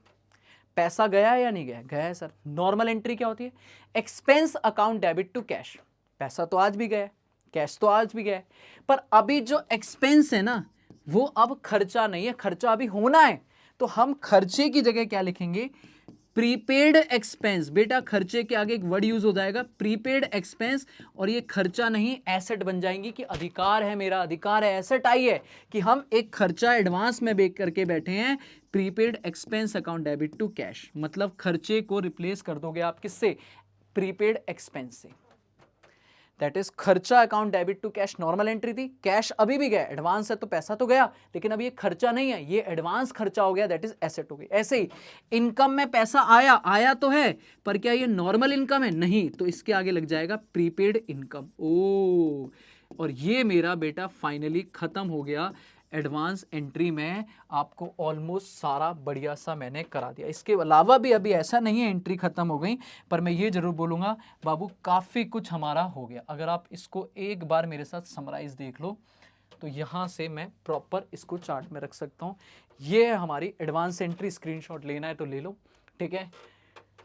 पैसा गया है या नहीं गया? गया है सर। नॉर्मल एंट्री क्या होती है? Expense account debit to cash, पैसा तो आज भी गया है, कैश तो आज भी गया है, पर अभी जो एक्सपेंस है ना वो अब खर्चा नहीं है, खर्चा अभी होना है, तो हम खर्चे की जगह क्या लिखेंगे? Prepaid expense. बेटा खर्चे के आगे एक वर्ड यूज हो जाएगा प्रीपेड एक्सपेंस, और ये खर्चा नहीं एसेट बन जाएंगी कि अधिकार है, मेरा अधिकार है, एसेट आई है कि हम एक खर्चा एडवांस में बेच करके बैठे हैं। Prepaid expense account debit to cash, मतलब खर्चे को रिप्लेस कर दोगे आप किससे? प्रीपेड एक्सपेंस से। दैट इज खर्चा account debit to cash, normal entry थी, कैश अभी भी गया, एडवांस है तो पैसा तो गया, लेकिन अब ये खर्चा नहीं है, ये एडवांस खर्चा हो गया, दैट इज एसेट हो गई। ऐसे ही इनकम में पैसा आया, आया तो है, पर क्या ये नॉर्मल इनकम है? नहीं, तो इसके आगे लग जाएगा प्रीपेड इनकम। ओ, और ये मेरा बेटा फाइनली खत्म हो गया एडवांस एंट्री में। आपको ऑलमोस्ट सारा बढ़िया सा मैंने करा दिया, इसके अलावा भी अभी ऐसा नहीं है एंट्री खत्म हो गई, पर मैं ये जरूर बोलूँगा बाबू काफ़ी कुछ हमारा हो गया। अगर आप इसको एक बार मेरे साथ समराइज देख लो तो यहाँ से मैं प्रॉपर इसको चार्ट में रख सकता हूँ। ये है हमारी एडवांस एंट्री, स्क्रीनशॉट लेना है तो ले लो, ठीक है।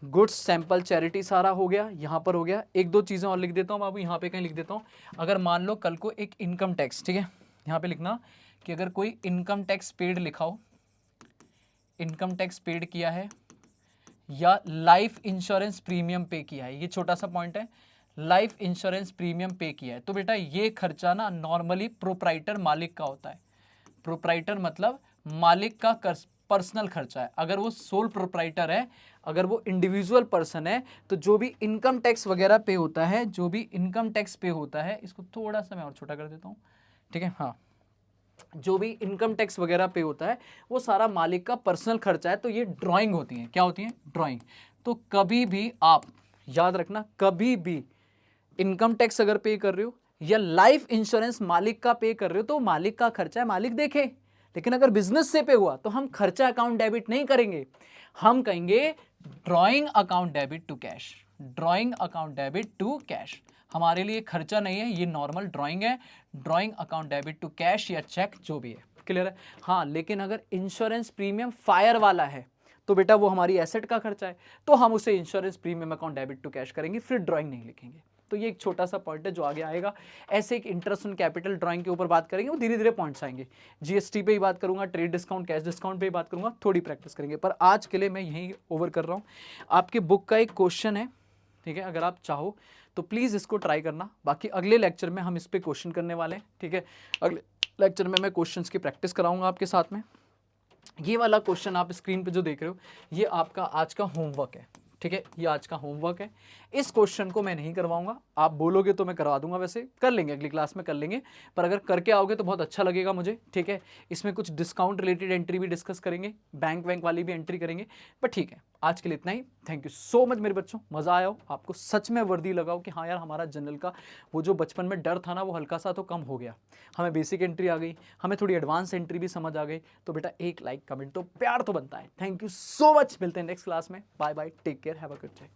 गुड्स सैंपल चैरिटी सारा हो गया, यहाँ पर हो गया। एक दो चीज़ें और लिख देता हूँ बाबू, यहाँ पे कहीं लिख देता हूँ। अगर मान लो कल को एक इनकम टैक्स, ठीक है, यहाँ पे लिखना कि अगर कोई इनकम टैक्स पेड लिखा हो, इनकम टैक्स पेड किया है या लाइफ इंश्योरेंस प्रीमियम पे किया है, ये छोटा सा पॉइंट है, लाइफ इंश्योरेंस प्रीमियम पे किया है, तो बेटा ये खर्चा ना नॉर्मली प्रोप्राइटर मालिक का होता है। प्रोप्राइटर मतलब मालिक का पर्सनल खर्चा है। अगर वो सोल प्रोप्राइटर है, अगर वो इंडिविजुअल पर्सन है, तो जो भी इनकम टैक्स वगैरह पे होता है, जो भी इनकम टैक्स पे होता है, इसको थोड़ा सा मैं और छोटा कर देता हूँ, ठीक है, हाँ, जो भी इनकम टैक्स वगैरह पे होता है वो सारा मालिक का पर्सनल खर्चा है। तो ये ड्राइंग होती है, क्या होती है? ड्राइंग। तो कभी भी आप याद रखना, कभी भी इनकम टैक्स अगर पे कर रहे हो या लाइफ इंश्योरेंस मालिक का पे कर रहे हो तो मालिक का खर्चा है, मालिक देखे। लेकिन अगर बिजनेस से पे हुआ तो हम खर्चा अकाउंट डेबिट नहीं करेंगे, हम कहेंगे drawing account debit to cash, drawing account debit to cash. हमारे लिए खर्चा नहीं है, ये नॉर्मल ड्राइंग है, drawing account debit to cash या चेक जो भी है, क्लियर है। हाँ, लेकिन अगर इंश्योरेंस प्रीमियम फायर वाला है तो बेटा वो हमारी एसेट का खर्चा है, तो हम उसे insurance premium account debit to cash करेंगे, फिर ड्राइंग नहीं लिखेंगे। तो ये एक छोटा सा पॉइंट है जो आगे आएगा। ऐसे एक इंटरेस्ट ऑन कैपिटल ड्राइंग के ऊपर बात करेंगे, वो धीरे धीरे पॉइंट्स आएंगे। जीएसटी पे ही बात करूंगा, ट्रेड डिस्काउंट, कैश डिस्काउंट पे ही बात करूंगा, थोड़ी प्रैक्टिस करेंगे। पर आज के लिए मैं यही ओवर कर रहा हूँ। आपके बुक का एक क्वेश्चन है, ठीक है, अगर आप चाहो तो प्लीज़ इसको ट्राई करना। बाकी अगले लेक्चर में हम इस पे क्वेश्चन करने वाले हैं, ठीक है। अगले लेक्चर में मैं क्वेश्चंस की प्रैक्टिस कराऊंगा आपके साथ में। ये वाला क्वेश्चन आप स्क्रीन पे जो देख रहे हो, ये आपका आज का होमवर्क है, ठीक है, ये आज का होमवर्क है। इस क्वेश्चन को मैं नहीं करवाऊंगा, आप बोलोगे तो मैं करवा दूंगा, वैसे कर लेंगे, अगली क्लास में कर लेंगे, पर अगर करके आओगे तो बहुत अच्छा लगेगा मुझे, ठीक है। इसमें कुछ डिस्काउंट रिलेटेड एंट्री भी डिस्कस करेंगे, बैंक वैंक वाली भी एंट्री करेंगे, पर ठीक है, आज के लिए इतना ही। थैंक यू सो मच मेरे बच्चों, मज़ा आया हो आपको, सच में वर्दी लगाओ कि हाँ यार हमारा जनरल का वो जो बचपन में डर था ना वो हल्का सा तो कम हो गया, हमें बेसिक एंट्री आ गई, हमें थोड़ी एडवांस एंट्री भी समझ आ गई। तो बेटा एक लाइक कमेंट तो प्यार तो बनता है। थैंक यू सो मच, मिलते हैं नेक्स्ट क्लास में। Bye bye, take care, have a good day.